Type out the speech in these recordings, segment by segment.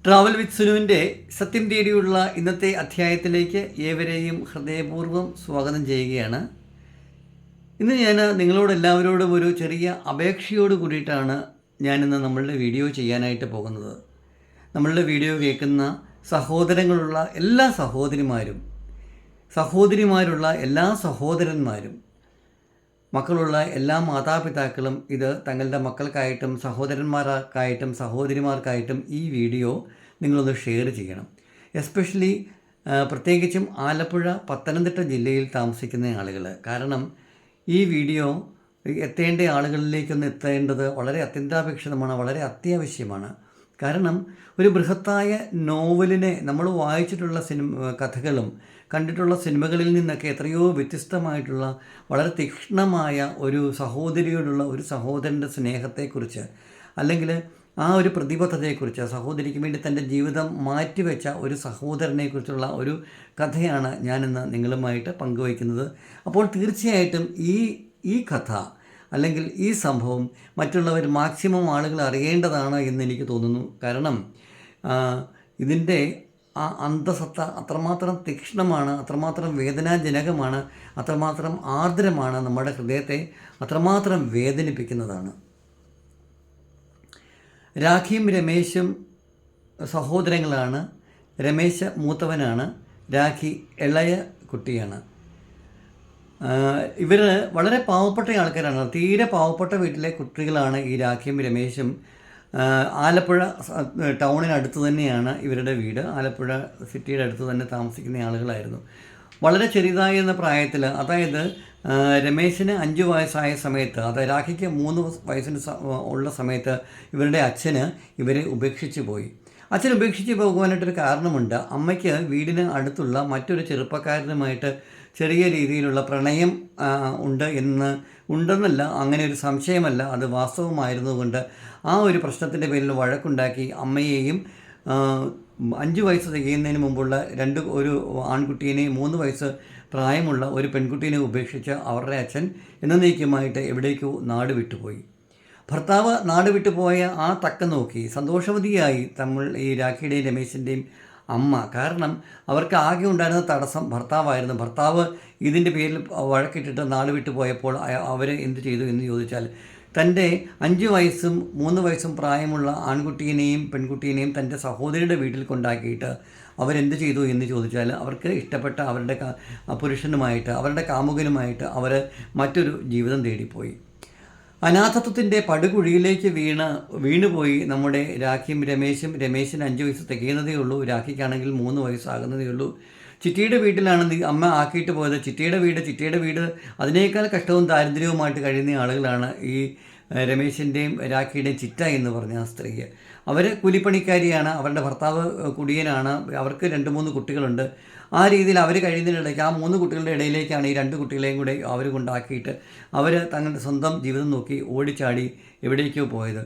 Travel with സുനുവിൻ്റെ സത്യം തേടിയുള്ള ഇന്നത്തെ അധ്യായത്തിലേക്ക് ഏവരെയും ഹൃദയപൂർവ്വം സ്വാഗതം ചെയ്യുകയാണ്. ഇന്ന് ഞാൻ നിങ്ങളോടെല്ലാവരോടും ഒരു ചെറിയ അപേക്ഷയോട് കൂടിയിട്ടാണ് ഞാനിന്ന് നമ്മളുടെ വീഡിയോ ചെയ്യാനായിട്ട് പോകുന്നത്. നമ്മളുടെ വീഡിയോ കേൾക്കുന്ന സഹോദരങ്ങളുള്ള എല്ലാ സഹോദരിമാരുള്ള എല്ലാ സഹോദരന്മാരും, മക്കളുള്ള എല്ലാ മാതാപിതാക്കളും ഇത് തങ്ങളുടെ മക്കൾക്കായിട്ടും സഹോദരന്മാർക്കായിട്ടും സഹോദരിമാർക്കായിട്ടും ഈ വീഡിയോ നിങ്ങളൊന്ന് ഷെയർ ചെയ്യണം. എസ്പെഷ്യലി പ്രത്യേകിച്ചും ആലപ്പുഴ, പത്തനംതിട്ട ജില്ലയിൽ താമസിക്കുന്ന ആളുകൾ. കാരണം ഈ വീഡിയോ എത്തേണ്ട ആളുകളിലേക്കൊന്ന് എത്തേണ്ടത് വളരെ അത്യന്താപേക്ഷിതമാണ്, വളരെ അത്യാവശ്യമാണ്. കാരണം ഒരു ബൃഹത്തായ നോവലിനെ നമ്മൾ വായിച്ചിട്ടുള്ള കഥകളും കണ്ടിട്ടുള്ള സിനിമകളിൽ നിന്നൊക്കെ എത്രയോ വ്യത്യസ്തമായിട്ടുള്ള വളരെ തീക്ഷ്ണമായ ഒരു സഹോദരിയോടുള്ള ഒരു സഹോദരൻ്റെ സ്നേഹത്തെക്കുറിച്ച്, അല്ലെങ്കിൽ ആ ഒരു പ്രതിബദ്ധതയെക്കുറിച്ച്, സഹോദരിക്ക് വേണ്ടി തൻ്റെ ജീവിതം മാറ്റിവെച്ച ഒരു സഹോദരനെക്കുറിച്ചുള്ള ഒരു കഥയാണ് ഞാനിന്ന് നിങ്ങളുമായിട്ട് പങ്കുവയ്ക്കുന്നത്. അപ്പോൾ തീർച്ചയായിട്ടും ഈ കഥ അല്ലെങ്കിൽ ഈ സംഭവം മറ്റുള്ളവർ മാക്സിമം ആളുകൾ അറിയേണ്ടതാണ് എന്ന് എനിക്ക് തോന്നുന്നു. കാരണം ഇതിൻ്റെ ആ അന്തസത്ത അത്രമാത്രം തീക്ഷ്ണമാണ്, അത്രമാത്രം വേദനാജനകമാണ്, അത്രമാത്രം ആർദ്രമാണ്, നമ്മുടെ ഹൃദയത്തെ അത്രമാത്രം വേദനിപ്പിക്കുന്നതാണ്. രാഖിയും രമേശും സഹോദരങ്ങളാണ്. രമേശ് മൂത്തവനാണ്, രാഖി ഇളയ കുട്ടിയാണ്. ഇവർ വളരെ പാവപ്പെട്ട ആൾക്കാരാണ്, തീരെ പാവപ്പെട്ട വീട്ടിലെ കുട്ടികളാണ് ഈ രാഖിയും രമേശും. ആലപ്പുഴ ടൗണിനടുത്ത് തന്നെയാണ് ഇവരുടെ വീട്. ആലപ്പുഴ സിറ്റിയുടെ അടുത്ത് തന്നെ താമസിക്കുന്ന ആളുകളായിരുന്നു. വളരെ ചെറുതായിരുന്ന പ്രായത്തിൽ, അതായത് രമേശിന് 5 വയസ്സായ സമയത്ത്, അതായത് രാഖിക്ക് 3 വയസ്സിന് ഉള്ള സമയത്ത് ഇവരുടെ അച്ഛന് ഇവരെ ഉപേക്ഷിച്ച് പോയി. അച്ഛൻ ഉപേക്ഷിച്ച് പോകുവാനായിട്ടൊരു കാരണമുണ്ട്. അമ്മയ്ക്ക് വീടിന് അടുത്തുള്ള മറ്റൊരു ചെറുപ്പക്കാരനുമായിട്ട് ചെറിയ രീതിയിലുള്ള പ്രണയം ഉണ്ടെന്നല്ല, അങ്ങനെ ഒരു സംശയമല്ല, അത് വാസ്തവമായിരുന്നുകൊണ്ട് ആ ഒരു പ്രശ്നത്തിൻ്റെ പേരിൽ വഴക്കുണ്ടാക്കി അമ്മയെയും 5 വയസ്സ് തികയുന്നതിന് മുമ്പുള്ള ഒരു ആൺകുട്ടീനെയും 3 വയസ്സ് പ്രായമുള്ള ഒരു പെൺകുട്ടീനെ ഉപേക്ഷിച്ച് അവരുടെ അച്ഛൻ എന്നേക്കുമായിട്ട് എവിടേക്കോ നാട് വിട്ടുപോയി. ഭർത്താവ് നാട് വിട്ടുപോയ ആ തക്കം നോക്കി സന്തോഷവതിയായി ഈ രാഖിയുടെയും രമേശിൻ്റെയും അമ്മ. കാരണം അവർക്ക് ആകെ ഉണ്ടായിരുന്ന തടസ്സം ഭർത്താവായിരുന്നു. ഭർത്താവ് ഇതിൻ്റെ പേരിൽ വഴക്കിട്ടിട്ട് നാട് വിട്ടു പോയപ്പോൾ അവർ എന്ത് ചെയ്തു എന്ന് ചോദിച്ചാൽ, തൻ്റെ 5 വയസ്സും 3 വയസ്സും പ്രായമുള്ള ആൺകുട്ടീനെയും പെൺകുട്ടീനെയും തൻ്റെ സഹോദരിയുടെ വീട്ടിൽ കൊണ്ടാക്കിയിട്ട് അവരെന്ത് ചെയ്തു എന്ന് ചോദിച്ചാൽ, അവർക്ക് ഇഷ്ടപ്പെട്ട അവരുടെ പുരുഷനുമായിട്ട്, അവരുടെ കാമുകനുമായിട്ട് അവർ മറ്റൊരു ജീവിതം തേടിപ്പോയി. അനാഥത്വത്തിൻ്റെ പടുകുഴിയിലേക്ക് വീണുപോയി നമ്മുടെ രാഖിയും രമേശും. രമേശിന് 5 വയസ്സ് തികയുന്നതേ ഉള്ളൂ, രാഖിക്കാണെങ്കിൽ 3 വയസ്സാകുന്നതേ ഉള്ളൂ. ചിറ്റിയുടെ വീട്ടിലാണ് അമ്മ ആക്കിയിട്ട് പോയത്. ചിറ്റിയുടെ വീട് അതിനേക്കാൾ കഷ്ടവും ദാരിദ്ര്യവുമായിട്ട് കഴിയുന്ന ആളുകളാണ് ഈ രമേശിൻ്റെയും രാഖിയുടെയും ചിറ്റ എന്ന് പറഞ്ഞ സ്ത്രീ. അവർ കൂലിപ്പണിക്കാരിയാണ്, അവരുടെ ഭർത്താവ് കുടിയനാണ്, അവർക്ക് 2-3 കുട്ടികളുണ്ട്. ആ രീതിയിൽ അവർ കഴിയുന്നതിനിടയ്ക്ക് ആ 3 കുട്ടികളുടെ ഇടയിലേക്കാണ് ഈ 2 കുട്ടികളെയും കൂടെ അവർ കൊണ്ടാക്കിയിട്ട് അവർ തങ്ങളുടെ സ്വന്തം ജീവിതം നോക്കി ഓടിച്ചാടി എവിടേക്കോ പോയത്.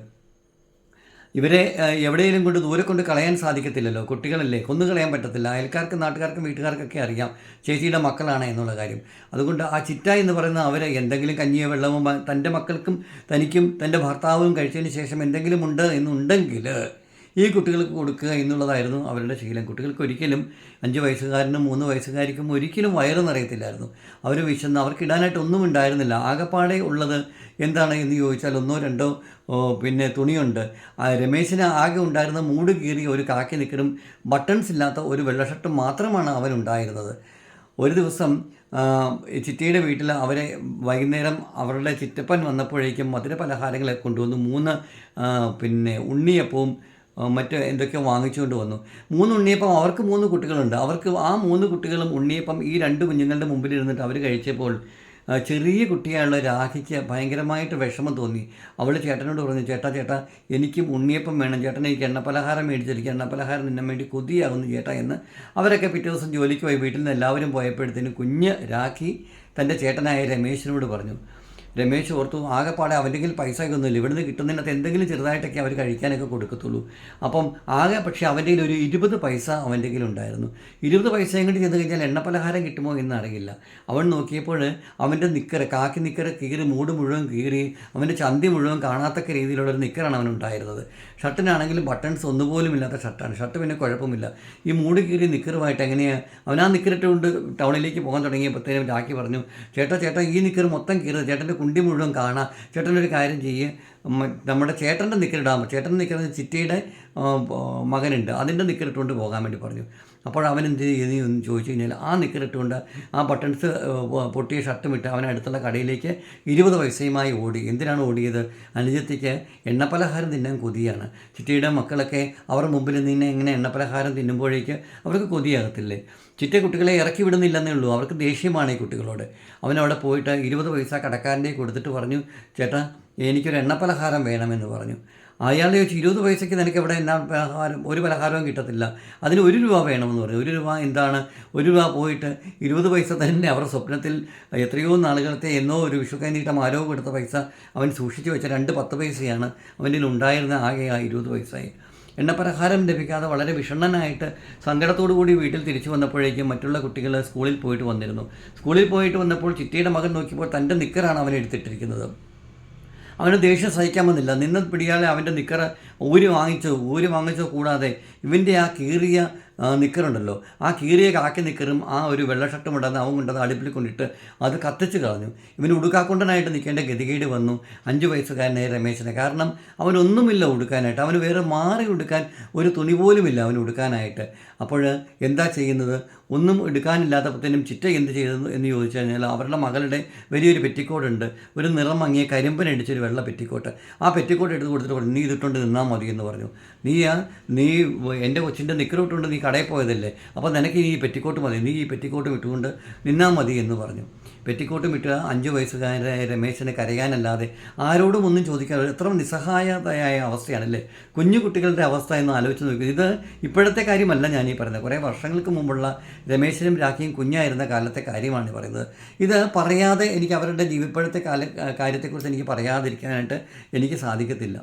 ഇവരെ എവിടെയെങ്കിലും ദൂരെ കൊണ്ട് കളയാൻ സാധിക്കത്തില്ലല്ലോ, കുട്ടികളല്ലേ, കൊന്നുകളയാൻ പറ്റത്തില്ല. അയൽക്കാർക്കും നാട്ടുകാർക്കും വീട്ടുകാർക്കൊക്കെ അറിയാം ചേച്ചിയുടെ മക്കളാണ് എന്നുള്ള കാര്യം. അതുകൊണ്ട് ആ ചിറ്റ എന്ന് പറയുന്ന അവരെ എന്തെങ്കിലും കഞ്ഞിയോ വെള്ളമോ തൻ്റെ മക്കൾക്കും തനിക്കും തൻ്റെ ഭർത്താവും കഴിച്ചതിന് ശേഷം എന്തെങ്കിലും ഉണ്ട് എന്നുണ്ടെങ്കിൽ ഈ കുട്ടികൾക്ക് കൊടുക്കുക എന്നുള്ളതായിരുന്നു അവരുടെ ശീലം. കുട്ടികൾക്ക് ഒരിക്കലും 5 വയസ്സുകാരനും 3 വയസ്സുകാരിക്കും ഒരിക്കലും വയറ് നിറയത്തില്ലായിരുന്നു. അവർ വിശന്ന് അവർക്കിടാനായിട്ട് ഒന്നും ഉണ്ടായിരുന്നില്ല. ആകപ്പാടെ ഉള്ളത് എന്താണ് എന്ന് ചോദിച്ചാൽ 1-2 പിന്നെ തുണിയുണ്ട്. രമേശിന് ആകെ ഉണ്ടായിരുന്ന മൂട് കീറിയ ഒരു കാക്കി നിക്കറും ബട്ടൺസ് ഇല്ലാത്ത ഒരു വെള്ള ഷർട്ടും മാത്രമാണ് അവനുണ്ടായിരുന്നത്. ഒരു ദിവസം ചിറ്റയുടെ വീട്ടിൽ അവരെ വൈകുന്നേരം അവരുടെ ചിറ്റപ്പൻ വന്നപ്പോഴേക്കും മധുര പലഹാരങ്ങളെ കൊണ്ടുവന്നു. 3 ഉണ്ണിയപ്പവും മറ്റ് എന്തൊക്കെയോ വാങ്ങിച്ചുകൊണ്ട് വന്നു. 3 ഉണ്ണിയപ്പം, അവർക്ക് 3 കുട്ടികളുണ്ട്. അവർക്ക് ആ 3 കുട്ടികളും ഉണ്ണിയപ്പം ഈ 2 കുഞ്ഞുങ്ങളുടെ മുമ്പിലിരുന്നിട്ട് അവർ കഴിച്ചപ്പോൾ ചെറിയ കുട്ടിയായുള്ള രാഖിക്ക് ഭയങ്കരമായിട്ട് വിഷമം തോന്നി. അവൾ ചേട്ടനോട് പറഞ്ഞു, ചേട്ടാ എനിക്കും ഉണ്ണിയപ്പം വേണം, ചേട്ടൻ എനിക്ക് എണ്ണപ്പലഹാരം മേടിച്ചിരിക്കുക, എണ്ണപ്പലഹാരം നിന്നാൻ വേണ്ടി കൊതിയാകുന്നു ചേട്ടാ എന്ന്. അവരൊക്കെ പിറ്റേ ദിവസം ജോലിക്ക് പോയി വീട്ടിൽ നിന്ന് എല്ലാവരും പോയപ്പോഴത്തേന് കുഞ്ഞ് രാഖി തൻ്റെ ചേട്ടനായ രമേശിനോട് പറഞ്ഞു. രമേശ് ഓർത്തു, ആകെപ്പാടെ അവൻ്റെ കയ്യിൽ പൈസയൊന്നുമില്ല, ഇവിടുന്ന് കിട്ടുന്നതിനകത്ത് എന്തെങ്കിലും ചെറുതായിട്ടൊക്കെ അവർ കഴിക്കാനൊക്കെ കൊടുക്കത്തുള്ളൂ. അപ്പം പക്ഷേ അവൻ്റെ കയ്യിൽ ഒരു 20 പൈസ അവൻ്റെ കയ്യിലുണ്ടായിരുന്നു. 20 പൈസയും കൂടി ചെന്ന് കഴിഞ്ഞാൽ എണ്ണപ്പലഹാരം കിട്ടുമോ എന്നറിയില്ല. അവൻ നോക്കിയപ്പോൾ അവൻ്റെ കാക്കി നിക്കറ് കീറി, മൂട് മുഴുവൻ കീറി, അവൻ്റെ ചന്തി മുഴുവൻ കാണാത്തക്ക രീതിയിലുള്ളൊരു നിക്കറാണ് അവനുണ്ടായിരുന്നത്. ഷർട്ടിനാണെങ്കിലും ബട്ടൺസ് ഒന്നുപോലും ഇല്ലാത്ത ഷർട്ടാണ്. ഷർട്ട് പിന്നെ കുഴപ്പമില്ല. ഈ മൂടി കീറി നിക്കറുമായിട്ട് എങ്ങനെയാണ് അവൻ ആ നിക്കറിട്ടുകൊണ്ട് ടൗണിലേക്ക് പോകാൻ തുടങ്ങിയപ്പോഴത്തേനും രാഖി പറഞ്ഞു, ചേട്ടാ ഈ നിക്കർ മൊത്തം കീറുക, ചേട്ടൻ്റെ കുണ്ടി മുഴുവൻ കാണാം, ചേട്ടനൊരു കാര്യം ചെയ്യുക, നമ്മുടെ ചേട്ടൻ്റെ നിക്കറിടാമോ, ചേട്ടൻ്റെ നിക്കർ ചിറ്റയുടെ മകനുണ്ട്, അതിൻ്റെ നിക്കറിട്ടുകൊണ്ട് പോകാൻ വേണ്ടി പറഞ്ഞു. അപ്പോൾ അവൻ എന്ത് ചെയ്തു എന്ന് ചോദിച്ചു കഴിഞ്ഞാൽ ആ നിക്കറിട്ടുകൊണ്ട് ആ ബട്ടൺസ് പൊട്ടിയ ഷർട്ടും ഇട്ട് അവൻ അടുത്തുള്ള കടയിലേക്ക് 20 പൈസയുമായി ഓടി. എന്തിനാണ് ഓടിയത്? അനുജത്തിക്ക് എണ്ണപ്പലഹാരം തിന്നാൻ കൊതിയാണ്. ചിറ്റയുടെ മക്കളൊക്കെ അവർ മുമ്പിൽ നിന്ന് ഇങ്ങനെ എണ്ണപ്പലഹാരം തിന്നുമ്പോഴേക്ക് അവർക്ക് കൊതിയാകത്തില്ലേ? ചിറ്റ കുട്ടികളെ ഇറക്കി വിടുന്നില്ലെന്നേ ഉള്ളൂ, അവർക്ക് ദേഷ്യമാണ് ഈ കുട്ടികളോട്. അവനവിടെ പോയിട്ട് 20 പൈസ കടക്കാരൻ്റെ കൊടുത്തിട്ട് പറഞ്ഞു, ചേട്ടാ എനിക്കൊരു എണ്ണപ്പലഹാരം വേണമെന്ന് പറഞ്ഞു. അയാൾ ചോദിച്ചു, 20 പൈസയ്ക്ക് നിനക്ക് എവിടെ എന്നാ പലഹാരം, ഒരു പലഹാരവും കിട്ടത്തില്ല, അതിന് 1 രൂപ വേണമെന്ന് പറഞ്ഞു. 1 രൂപ എന്താണ്? 1 രൂപ പോയിട്ട് 20 പൈസ തന്നെ അവർ സ്വപ്നത്തിൽ എത്രയോ നാളുകളത്തെ എന്നോ ഒരു വിഷുക്കൈനീട്ടം ആരോ കൊടുത്ത പൈസ അവൻ സൂക്ഷിച്ചു വെച്ച 2 10 പൈസയാണ് അവൻ്റെ ഉണ്ടായിരുന്ന ആകെ ആ 20 പൈസയായി. എണ്ണപ്പലഹാരം ലഭിക്കാതെ വളരെ വിഷണ്ണനായിട്ട് സങ്കടത്തോടു കൂടി വീട്ടിൽ തിരിച്ചു വന്നപ്പോഴേക്കും മറ്റുള്ള കുട്ടികൾ സ്കൂളിൽ പോയിട്ട് വന്നിരുന്നു. സ്കൂളിൽ പോയിട്ട് വന്നപ്പോൾ ചിറ്റയുടെ മകൻ നോക്കിയപ്പോൾ തൻ്റെ നിക്കറാണ് അവൻ എടുത്തിട്ടിരിക്കുന്നത്. അവന് ദേഷ്യം സഹിക്കാൻ വന്നില്ല. നിന്ന് പിടിയാലെ അവൻ്റെ നിക്കറ് ഊരി വാങ്ങിച്ചോ കൂടാതെ ഇവൻ്റെ ആ കീറിയ നിക്കറുണ്ടല്ലോ, ആ കീറിയ കാക്കി നിക്കറും ആ ഒരു വെള്ള ഷർട്ടും ഉണ്ടെന്ന് അവൻ കൊണ്ടത് അടുപ്പിൽ കൊണ്ടിട്ട് അത് കത്തിച്ച് കളഞ്ഞു. ഇവന് ഉടുക്കാക്കൊണ്ടനായിട്ട് നിൽക്കേണ്ട ഗതികേട് വന്നു 5 വയസ്സുകാരനായ രമേശന്. കാരണം അവനൊന്നുമില്ല ഉടുക്കാനായിട്ട്, അവന് വേറെ മാറി ഉടുക്കാൻ ഒരു തുണി പോലുമില്ല അവന് ഉടുക്കാനായിട്ട്. അപ്പോൾ എന്താ ചെയ്യുന്നത്? ഒന്നും എടുക്കാനില്ലാത്തപ്പോഴത്തേനും ചിറ്റ എന്ത് ചെയ്തു എന്ന് ചോദിച്ചു കഴിഞ്ഞാൽ അവരുടെ മകളുടെ വലിയൊരു പെറ്റിക്കോട്ടുണ്ട്, ഒരു നിറം മങ്ങിയ കരിമ്പനടിച്ചൊരു വെള്ള പെറ്റിക്കോട്ട്. ആ പെറ്റിക്കോട്ട് എടുത്ത് കൊടുത്തിട്ട് പറഞ്ഞു, നീ ഇതിട്ടുകൊണ്ട് നിന്നാൽ മതി എന്ന് പറഞ്ഞു. നീ എൻ്റെ കൊച്ചിൻ്റെ നിക്കറിട്ടുകൊണ്ട് നീ കടയിൽ പോയതല്ലേ, അപ്പോൾ നിനക്ക് ഈ പെറ്റിക്കോട്ട് മതി, നീ ഈ പെറ്റിക്കോട്ട് ഇട്ടുകൊണ്ട് നിന്നാൽ മതി എന്ന് പറഞ്ഞു. പെറ്റിക്കോട്ടും ഇട്ട് 5 വയസ്സുകാരനായ രമേശന് കരയാനല്ലാതെ ആരോടും ഒന്നും ചോദിക്കാതെ എത്ര നിസ്സഹായതയായ അവസ്ഥയാണല്ലേ കുഞ്ഞു കുട്ടികളുടെ അവസ്ഥ എന്ന് ആലോചിച്ച് നോക്കുക. ഇത് ഇപ്പോഴത്തെ കാര്യമല്ല ഞാനീ പറയുന്നത്, കുറേ വർഷങ്ങൾക്ക് മുമ്പുള്ള രമേശനും രാഖിയും കുഞ്ഞായിരുന്ന കാലത്തെ കാര്യമാണ് പറയുന്നത്. ഇത് പറയാതെ എനിക്ക് അവരുടെ ഇപ്പോഴത്തെ കാര്യത്തെക്കുറിച്ച് എനിക്ക് പറയാതിരിക്കാനായിട്ട് എനിക്ക് സാധിക്കത്തില്ല.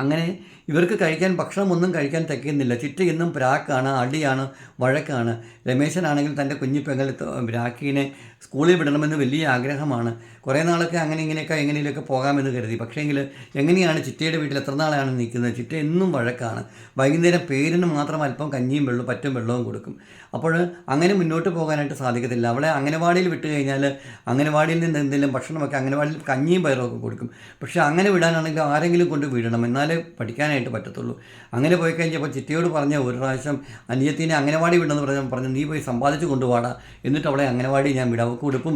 അങ്ങനെ ഇവർക്ക് കഴിക്കാൻ ഭക്ഷണമൊന്നും കഴിക്കാൻ തയ്ക്കുന്നില്ല. ചിറ്റ എന്നും പ്രാക്കാണ്, അടിയാണ്, വഴക്കാണ്. രമേശനാണെങ്കിൽ തൻ്റെ കുഞ്ഞിപ്പെങ്ങൾ രാഖീനെ സ്കൂളിൽ വിടണമെന്ന് വലിയ ആഗ്രഹമാണ്. കുറേ നാളൊക്കെ അങ്ങനെ ഇങ്ങനെയൊക്കെ എങ്ങനെയൊക്കെ പോകാമെന്ന് കരുതി. പക്ഷേങ്കിൽ എങ്ങനെയാണ് ചിറ്റയുടെ വീട്ടിൽ എത്ര നാളാണ് നിൽക്കുന്നത്? ചിറ്റ എന്നും വഴക്കാണ്. വൈകുന്നേരം പേരിന് മാത്രം അല്പം കഞ്ഞിയും പറ്റും വെള്ളവും കൊടുക്കും. അപ്പോൾ അങ്ങനെ മുന്നോട്ട് പോകാനായിട്ട് സാധിക്കത്തില്ല. അവളെ അംഗനവാടിയിൽ വിട്ട് കഴിഞ്ഞാൽ അംഗനവാടിയിൽ നിന്ന് എന്തെങ്കിലും ഭക്ഷണമൊക്കെ അംഗനവാടിയിൽ കഞ്ഞിയും പയറുമൊക്കെ കൊടുക്കും. പക്ഷേ അങ്ങനെ വിടാനാണെങ്കിൽ ആരെങ്കിലും കൊണ്ട് വിടണം, എന്നാലേ പഠിക്കാനായിട്ട് പറ്റത്തുള്ളൂ. അങ്ങനെ പോയി കഴിഞ്ഞപ്പോൾ ചിറ്റയോട് പറഞ്ഞ ഒരു പ്രാവശ്യം അനിയത്തിനെ അംഗനവാടി വിടെന്ന് പറഞ്ഞു നീ പോയി സമ്പാദിച്ച് കൊണ്ടുപോടാ, എന്നിട്ട് അവളെ അംഗനവാടി ഞാൻ വിടാം, അവൾക്ക് ഉടുപ്പും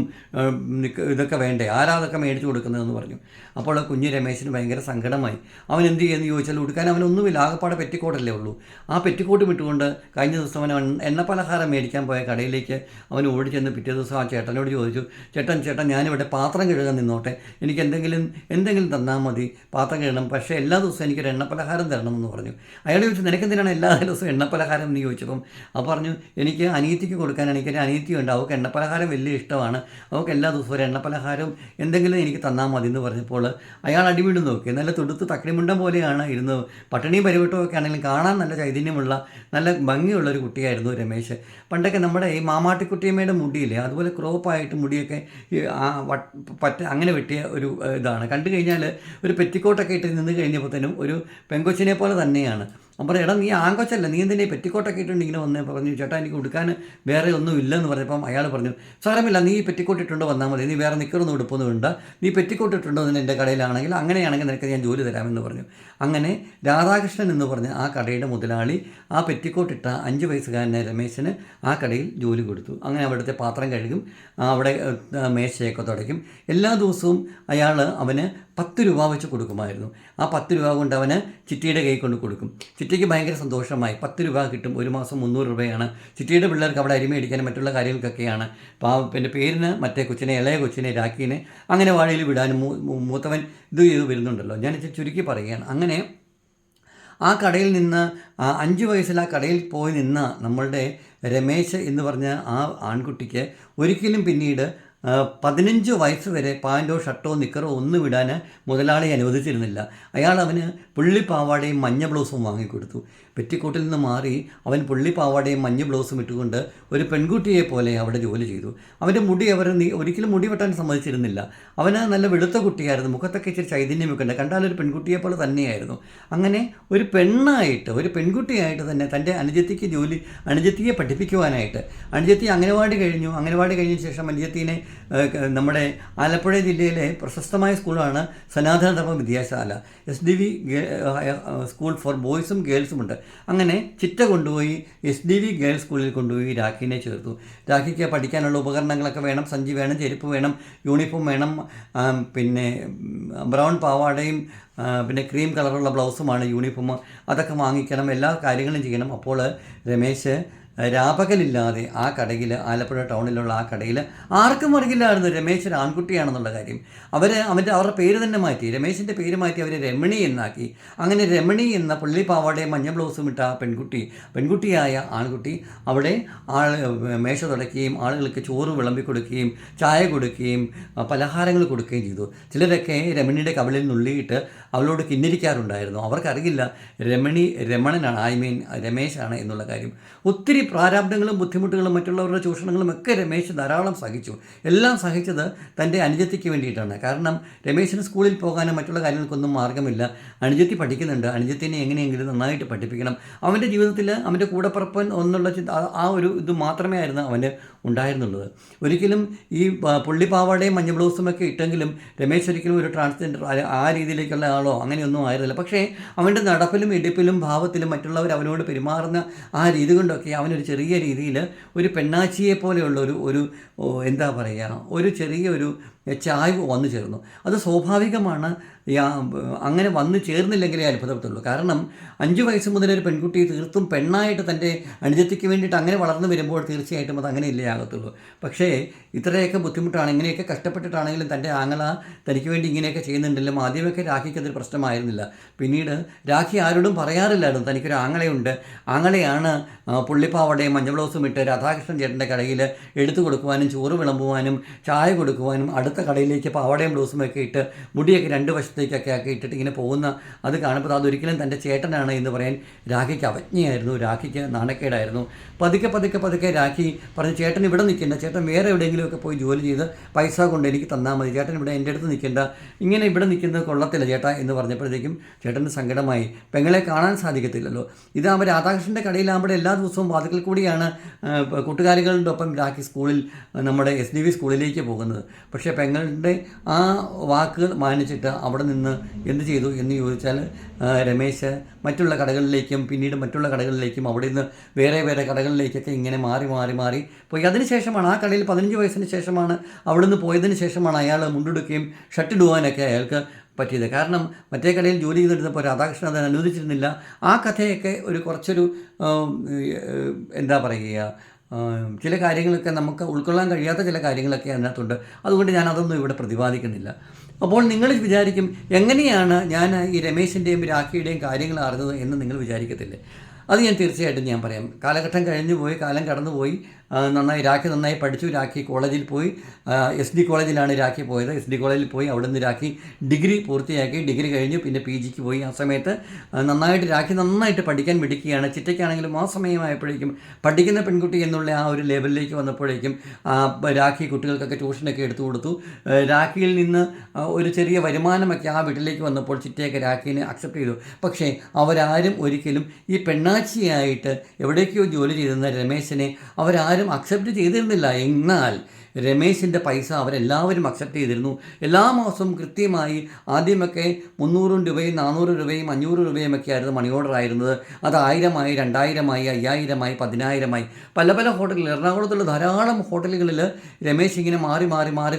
ഇതൊക്കെ വേണ്ടേ, ആരാതൊക്കെ മേടിച്ച് കൊടുക്കുന്നതെന്ന് പറഞ്ഞു. അപ്പോൾ കുഞ്ഞ് രമേശന് ഭയങ്കര സങ്കടമായി. അവൻ എന്ത് ചെയ്യുമെന്ന് ചോദിച്ചാൽ ഉടുക്കാൻ അവനൊന്നുമില്ല, ആകെപ്പാടെ പെറ്റിക്കോട്ടല്ലേ ഉള്ളൂ. ആ പെറ്റിക്കോട്ട് വിട്ടുകൊണ്ട് കഴിഞ്ഞ ദിവസം അവൻ എണ്ണപ്പലഹാരം മേടിക്കാൻ പോയ കടയിലേക്ക് അവൻ ഓടി ചെന്ന് പിറ്റേ ദിവസം ആ ചേട്ടനോട് ചോദിച്ചു, ചേട്ടൻ ഞാനിവിടെ പാത്രം കഴുകാൻ നിന്നോട്ടെ, എനിക്ക് എന്തെങ്കിലും തന്നാൽ മതി, പാത്രം കഴുകണം, പക്ഷേ എല്ലാ ദിവസവും എനിക്കൊരു എണ്ണപ്പലഹാരം തരണമെന്ന് പറഞ്ഞു. അയാൾ ചോദിച്ചു, നിനക്കെന്തിനാണ് എല്ലാ ദിവസവും എണ്ണപ്പലഹാരം എന്ന് ചോദിച്ചപ്പം അപ്പോൾ പറഞ്ഞു, എനിക്ക് അനിയത്തിക്ക് കൊടുക്കാനാണ്, എനിക്കൊരു അനിയത്തിയുണ്ട്, അവൾക്ക് എണ്ണപ്പലഹാരം വലിയ ഇഷ്ടമാണ്, അവൾക്ക് എല്ലാ ദിവസവും ഒരു എണ്ണപ്പലഹാരം എന്തെങ്കിലും എനിക്ക് തന്നാൽ മതി എന്ന് പറഞ്ഞപ്പോൾ അയാൾ അടിവീട് നോക്കി. നല്ല തുടുത്ത് തക്കിടിമുണ്ടം പോലെയാണ് ഇരുന്നത്. പട്ടിണിയും പരിവട്ടവും ഒക്കെ ആണെങ്കിലും കാണാൻ നല്ല ചൈതന്യമുള്ള നല്ല ഭംഗിയുള്ളൊരു കുട്ടിയായിരുന്നു രമേശ്. പണ്ടൊക്കെ നമ്മുടെ ഈ മാമാട്ടിക്കുട്ടിയമ്മയുടെ മുടിയില്ലേ, അതുപോലെ ക്രോപ്പായിട്ട് മുടിയൊക്കെ അങ്ങനെ വെട്ടിയ ഒരു ഇതാണ്. കണ്ടു കഴിഞ്ഞാൽ ഒരു പെറ്റിക്കോട്ടൊക്കെ ഇട്ട് നിന്ന് കഴിഞ്ഞപ്പോഴത്തേനും ഒരു പെങ്കൊച്ചിനെ പോലെ തന്നെയാണ്. അപ്പം എടാ നീ ആങ്കൊച്ചല്ല, നീ എന്തിനാ പെറ്റിക്കോട്ടൊക്കെ ഇട്ടുണ്ട് ഇങ്ങനെ വന്നേ പറഞ്ഞു. ചേട്ടാ എനിക്ക് ഉടുക്കാൻ വേറെ ഒന്നും ഇല്ലെന്ന് പറഞ്ഞപ്പം അയാൾ പറഞ്ഞു, സാരമില്ല, നീ പെറ്റിക്കോട്ട് ഇട്ടുണ്ടോ വന്നാൽ മതി, നീ വേറെ നിക്കറൊന്നും ഉടുപ്പൊന്നും ഉണ്ട്, നീ പെറ്റിക്കോട്ട് ഇട്ടുണ്ടോ എന്ന് എൻ്റെ കടയിലാണെങ്കിൽ അങ്ങനെയാണെങ്കിൽ നിനക്ക് ഞാൻ ജോലി തരാമെന്ന് പറഞ്ഞു. അങ്ങനെ രാധാകൃഷ്ണൻ എന്ന് പറഞ്ഞ ആ കടയുടെ മുതലാളി ആ പെറ്റിക്കോട്ടിട്ട 5 വയസ്സുകാരനെ രമേശന് ആ കടയിൽ ജോലി കൊടുത്തു. അങ്ങനെ അവിടുത്തെ പാത്രം കഴുകും, അവിടെ മേശയൊക്കെ തുടയ്ക്കും. എല്ലാ ദിവസവും അയാൾ അവന് 10 രൂപ വെച്ച് കൊടുക്കുമായിരുന്നു. ആ 10 രൂപ കൊണ്ട് അവന് ചിറ്റിയുടെ കൈ കൊണ്ട് കൊടുക്കും. ചിറ്റയ്ക്ക് ഭയങ്കര സന്തോഷമായി. 10 രൂപ കിട്ടും, ഒരു മാസം 300 രൂപയാണ്. ചിറ്റിയുടെ പിള്ളേർക്ക് അവിടെ അരിമ അടിക്കാനും മറ്റുള്ള കാര്യങ്ങൾക്കൊക്കെയാണ്. പിന്നെ പേരിന് മറ്റേ കൊച്ചിനെ, ഇളയ കൊച്ചിനെ രാഖീനെ അങ്ങനെ വാഴയിൽ വിടാനും മൂത്തവൻ ഇത് ചെയ്ത് വരുന്നുണ്ടല്ലോ. ഞാൻ ചുരുക്കി പറയുകയാണ്. അങ്ങനെ ആ കടയിൽ നിന്ന് 5 വയസ്സിൽ ആ കടയിൽ പോയി നിന്ന നമ്മളുടെ രമേശ് എന്ന് പറഞ്ഞ ആ ആൺകുട്ടിക്ക് ഒരിക്കലും പിന്നീട് 15 വയസ്സ് വരെ പാൻറ്റോ ഷർട്ടോ നിക്കറോ ഒന്നും ഇടാൻ മുതലാളി അനുവദിച്ചിരുന്നില്ല. അയാൾ അവന് പുള്ളിപ്പാവാടയും മഞ്ഞ ബ്ലൗസും വാങ്ങിക്കൊടുത്തു. പെറ്റിക്കോട്ടിൽ നിന്ന് മാറി അവൻ പുള്ളിപ്പാവാടയും മഞ്ഞ ബ്ലൗസും ഇട്ടുകൊണ്ട് ഒരു പെൺകുട്ടിയെ പോലെ അവിടെ ജോലി ചെയ്തു. അവൻ്റെ മുടി അവർ ഒരിക്കലും മുടി വെട്ടാൻ സമ്മതിച്ചിരുന്നില്ല. അവന് നല്ല വെളുത്ത കുട്ടിയായിരുന്നു, മുഖത്തൊക്കെ ഇച്ചിരി ചൈതന്യമൊക്കെ ഉണ്ട്, കണ്ടാലൊരു പെൺകുട്ടിയെ പോലെ തന്നെയായിരുന്നു. അങ്ങനെ ഒരു പെൺകുട്ടിയായിട്ട് തന്നെ തൻ്റെ അനുജത്തിയെ പഠിപ്പിക്കുവാനായിട്ട് അനുജത്തി അംഗനവാടി കഴിഞ്ഞ ശേഷം അനുജത്തിനെ നമ്മുടെ ആലപ്പുഴ ജില്ലയിലെ പ്രശസ്തമായ സ്കൂളാണ് സനാതന ധർമ്മ വിദ്യാശാല. SDV സ്കൂൾ ഫോർ ബോയ്സും ഗേൾസും ഉണ്ട്. അങ്ങനെ ചിറ്റ കൊണ്ടുപോയി SDV ഗേൾസ് സ്കൂളിൽ കൊണ്ടുപോയി രാഖിനെ ചേർത്തു. രാഖിക്ക് പഠിക്കാനുള്ള ഉപകരണങ്ങളൊക്കെ വേണം, സഞ്ചി വേണം, ചെരുപ്പ് വേണം, യൂണിഫോം വേണം, പിന്നെ ബ്രൗൺ പാവാടയും പിന്നെ ക്രീം കളറുള്ള ബ്ലൗസുമാണ് യൂണിഫോം. അതൊക്കെ വാങ്ങിക്കണം, എല്ലാ കാര്യങ്ങളും ചെയ്യണം. അപ്പോൾ രമേശ് രാപകലില്ലാതെ ആ കടയിൽ, ആലപ്പുഴ ടൗണിലുള്ള ആ കടയിൽ ആർക്കും അറിയില്ലായിരുന്നു രമേശ് ഒരു ആൺകുട്ടിയാണെന്നുള്ള കാര്യം. അവരുടെ പേര് തന്നെ മാറ്റി, രമേശിൻ്റെ പേര് മാറ്റി അവർ രമണി എന്നാക്കി. അങ്ങനെ രമണി എന്ന പുള്ളിപ്പാവാടയും മഞ്ഞ ബ്ലൗസും ഇട്ട ആ പെൺകുട്ടിയായ ആൺകുട്ടി അവിടെ മേശ തുടയ്ക്കുകയും ആളുകൾക്ക് ചോറ് വിളമ്പി കൊടുക്കുകയും ചായ കൊടുക്കുകയും പലഹാരങ്ങൾ കൊടുക്കുകയും ചെയ്തു. ചിലരൊക്കെ രമണിയുടെ കവിളിൽ നുള്ളിയിട്ട് അവളോട് കിന്നിരിക്കാറുണ്ടായിരുന്നു. അവർക്കറിയില്ല രമണനാണ്, രമേശാണ് എന്നുള്ള കാര്യം. ഒത്തിരി പ്രാരാബ്ദങ്ങളും ബുദ്ധിമുട്ടുകളും മറ്റുള്ളവരുടെ ചൂഷണങ്ങളും ഒക്കെ രമേശ് ധാരാളം സഹിച്ചു. എല്ലാം സഹിച്ചത് തൻ്റെ അനുജത്തിക്ക് വേണ്ടിയിട്ടാണ്. കാരണം രമേശിന് സ്കൂളിൽ പോകാനും മറ്റുള്ള കാര്യങ്ങൾക്കൊന്നും മാർഗ്ഗമില്ല. അനുജത്തി പഠിക്കുന്നുണ്ട്, അനുജത്തിനെ എങ്ങനെയെങ്കിലും നന്നായിട്ട് പഠിപ്പിക്കണം. അവൻ്റെ ജീവിതത്തിൽ അവൻ്റെ കൂടപ്പിറപ്പൻ എന്നുള്ള ആ ഒരു ഇത് മാത്രമേ ആയിരുന്നു അവന് ഉണ്ടായിരുന്നുള്ളത്. ഒരിക്കലും ഈ പുള്ളിപ്പാവാടയും മഞ്ഞ ബ്ലൗസുമൊക്കെ ഇട്ടെങ്കിലും രമേശ് ഒരിക്കലും ഒരു ട്രാൻസ്ജെൻഡർ ആ രീതിയിലേക്കുള്ള ആളോ അങ്ങനെയൊന്നും ആയിരുന്നില്ല. പക്ഷേ അവൻ്റെ നടപ്പിലും ഇടിപ്പിലും ഭാവത്തിലും മറ്റുള്ളവർ അവനോട് പെരുമാറുന്ന ആ രീതി കൊണ്ടൊക്കെ അവനൊരു ചെറിയ രീതിയിൽ ഒരു പെണ്ണാച്ചിയെ പോലെയുള്ള ഒരു എന്താ പറയുക, ഒരു ചെറിയൊരു ചായ്വ് വന്നു ചേർന്നു. അത് സ്വാഭാവികമാണ്. അങ്ങനെ വന്നു ചേർന്നില്ലെങ്കിലേ അത്ഭുതപ്പെട്ടുള്ളൂ. കാരണം 5 വയസ്സ് മുതലൊരു പെൺകുട്ടി തീർത്തും പെണ്ണായിട്ട് തൻ്റെ അനുജത്തിക്ക് വേണ്ടിയിട്ട് അങ്ങനെ വളർന്നു വരുമ്പോൾ തീർച്ചയായിട്ടും അത് അങ്ങനെ ഇല്ലേ ആകത്തുള്ളൂ. പക്ഷേ ഇത്രയൊക്കെ ബുദ്ധിമുട്ടാണ്, ഇങ്ങനെയൊക്കെ കഷ്ടപ്പെട്ടിട്ടാണെങ്കിലും തൻ്റെ ആങ്ങള തനിക്ക് വേണ്ടി ഇങ്ങനെയൊക്കെ ചെയ്യുന്നുണ്ടെങ്കിലും ആദ്യമൊക്കെ രാഖിക്ക് അതൊരു പ്രശ്നമായിരുന്നില്ല. പിന്നീട് രാഖി ആരോടും പറയാറില്ലായിരുന്നു തനിക്കൊരു ആങ്ങളയുണ്ട്, ആങ്ങളെയാണ് പുള്ളിപ്പാവടയും മഞ്ഞ ബ്ലൗസും ഇട്ട് രാധാകൃഷ്ണൻ ചേട്ടൻ്റെ കടയിൽ എടുത്തു കൊടുക്കുവാനും ചോറ് വിളമ്പുവാനും ചായ കൊടുക്കുവാനും അടുത്ത കടയിലേക്ക് പാവടയും ബ്ലൗസും ഒക്കെ ഇട്ട് മുടിയൊക്കെ 2 വശത്തേക്കൊക്കെ ആക്കി ഇട്ടിട്ട് ഇങ്ങനെ പോകുന്ന അത് കാണുമ്പോൾ അതൊരിക്കലും തൻ്റെ ചേട്ടനാണ് എന്ന് പറയാൻ രാഖിക്ക് അവജ്ഞയായിരുന്നു, രാഖിക്ക് നാണക്കേടായിരുന്നു. പതുക്കെ രാഖി പറഞ്ഞു, ചേട്ടൻ ഇവിടെ നിൽക്കേണ്ട, ചേട്ടൻ വേറെ എവിടെയെങ്കിലുമൊക്കെ പോയി ജോലി ചെയ്ത് പൈസ കൊണ്ട് എനിക്ക് തന്നാൽ മതി, ചേട്ടൻ ഇവിടെ എൻ്റെ അടുത്ത് നിൽക്കേണ്ട, ഇങ്ങനെ ഇവിടെ നിൽക്കുന്നത് കൊള്ളത്തില്ല ചേട്ടാ എന്ന് പറഞ്ഞപ്പോഴത്തേക്കും ചേട്ടന് സങ്കടമായി. പെങ്ങളെ കാണാൻ സാധിക്കത്തില്ലല്ലോ. ഇതാകുമ്പോൾ രാധാകൃഷ്ണൻ്റെ കടയിലാകുമ്പോൾ എല്ലാ ദിവസവും വാതിക്കൽ കൂടിയാണ് കൂട്ടുകാരികളുടെ ഒപ്പം രാഖി സ്കൂളിൽ നമ്മുടെ SDV സ്കൂളിലേക്ക് പോകുന്നത്. പക്ഷേ പെങ്ങളുടെ ആ വാക്കുകൾ മാനിച്ചിട്ട് അവിടെ നിന്ന് എന്ത് ചെയ്തു എന്ന് ചോദിച്ചാൽ രമേശ് മറ്റുള്ള കടകളിലേക്കും പിന്നീട് മറ്റുള്ള കടകളിലേക്കും അവിടെ നിന്ന് വേറെ കടകളിലേക്കൊക്കെ ഇങ്ങനെ മാറി പോയി. അതിനുശേഷമാണ് ആ കടയിൽ 15 വയസ്സിന് ശേഷമാണ് അവിടുന്ന് പോയതിന് ശേഷമാണ് അയാൾ മുണ്ടെടുക്കുകയും ഷർട്ടിടുവാനൊക്കെ അയാൾക്ക് പറ്റിയത്. കാരണം മറ്റേ കടയിൽ ജോലി ചെയ്തിരുന്നപ്പോൾ രാധാകൃഷ്ണൻ അതിന് അനുവദിച്ചിരുന്നില്ല. ആ കഥയൊക്കെ കുറച്ചൊരു എന്താ പറയുക, ചില കാര്യങ്ങളൊക്കെ നമുക്ക് ഉൾക്കൊള്ളാൻ കഴിയാത്ത ചില കാര്യങ്ങളൊക്കെ അതിനകത്തുണ്ട്. അതുകൊണ്ട് ഞാൻ അതൊന്നും ഇവിടെ പ്രതിപാദിക്കുന്നില്ല. അപ്പോൾ നിങ്ങൾ വിചാരിക്കും, എങ്ങനെയാണ് ഞാൻ ഈ രമേശിൻ്റെയും രാഖിയുടെയും കാര്യങ്ങൾ അറിഞ്ഞത് എന്ന് നിങ്ങൾ വിചാരിക്കത്തില്ലേ? അത് ഞാൻ തീർച്ചയായിട്ടും ഞാൻ പറയാം. കാലഘട്ടം കാലം കടന്നുപോയി. രാഖി നന്നായി പഠിച്ചു. രാഖി കോളേജിൽ പോയി. SD കോളേജിലാണ് രാഖി പോയത്. SD കോളേജിൽ പോയി അവിടെ നിന്ന് രാഖി ഡിഗ്രി പൂർത്തിയാക്കി. ഡിഗ്രി കഴിഞ്ഞു പിന്നെ PGക്ക് പോയി. ആ സമയത്ത് രാഖി നന്നായിട്ട് പഠിക്കാൻ മിടുക്കുകയാണ്. ചിറ്റയ്ക്കാണെങ്കിലും ആ സമയമായപ്പോഴേക്കും പഠിക്കുന്ന പെൺകുട്ടി എന്നുള്ള ആ ഒരു ലെവലിലേക്ക് വന്നപ്പോഴേക്കും രാഖി കുട്ടികൾക്കൊക്കെ ട്യൂഷനൊക്കെ എടുത്തു കൊടുത്തു. രാഖിയിൽ നിന്ന് ഒരു ചെറിയ വരുമാനമൊക്കെ ആ വീട്ടിലേക്ക് വന്നപ്പോൾ ചിറ്റയൊക്കെ രാഖിനെ അക്സെപ്റ്റ് ചെയ്തു. പക്ഷേ അവരാരും ഒരിക്കലും ഈ പെണ്ണാച്ചിയായിട്ട് എവിടേക്കോ ജോലി ചെയ്തിരുന്ന രമേശിനെ അവരാരും അക്സെപ്റ്റ് ചെയ്തിരുന്നില്ല. എന്നാൽ രമേശിൻ്റെ പൈസ അവരെല്ലാവരും അക്സെപ്റ്റ് ചെയ്തിരുന്നു. എല്ലാ മാസവും കൃത്യമായി ആദ്യമൊക്കെ 300 രൂപയും 400 രൂപയും 500 രൂപയും ഒക്കെ ആയിരുന്നു മണി ഓർഡർ ആയിരുന്നത്. അത് 1000-ആയി, 2000-ആയി, 5000-ആയി, 10000-ആയി. പല ഹോട്ടലുകൾ, എറണാകുളത്തുള്ള ധാരാളം ഹോട്ടലുകളിൽ രമേശ് ഇങ്ങനെ മാറി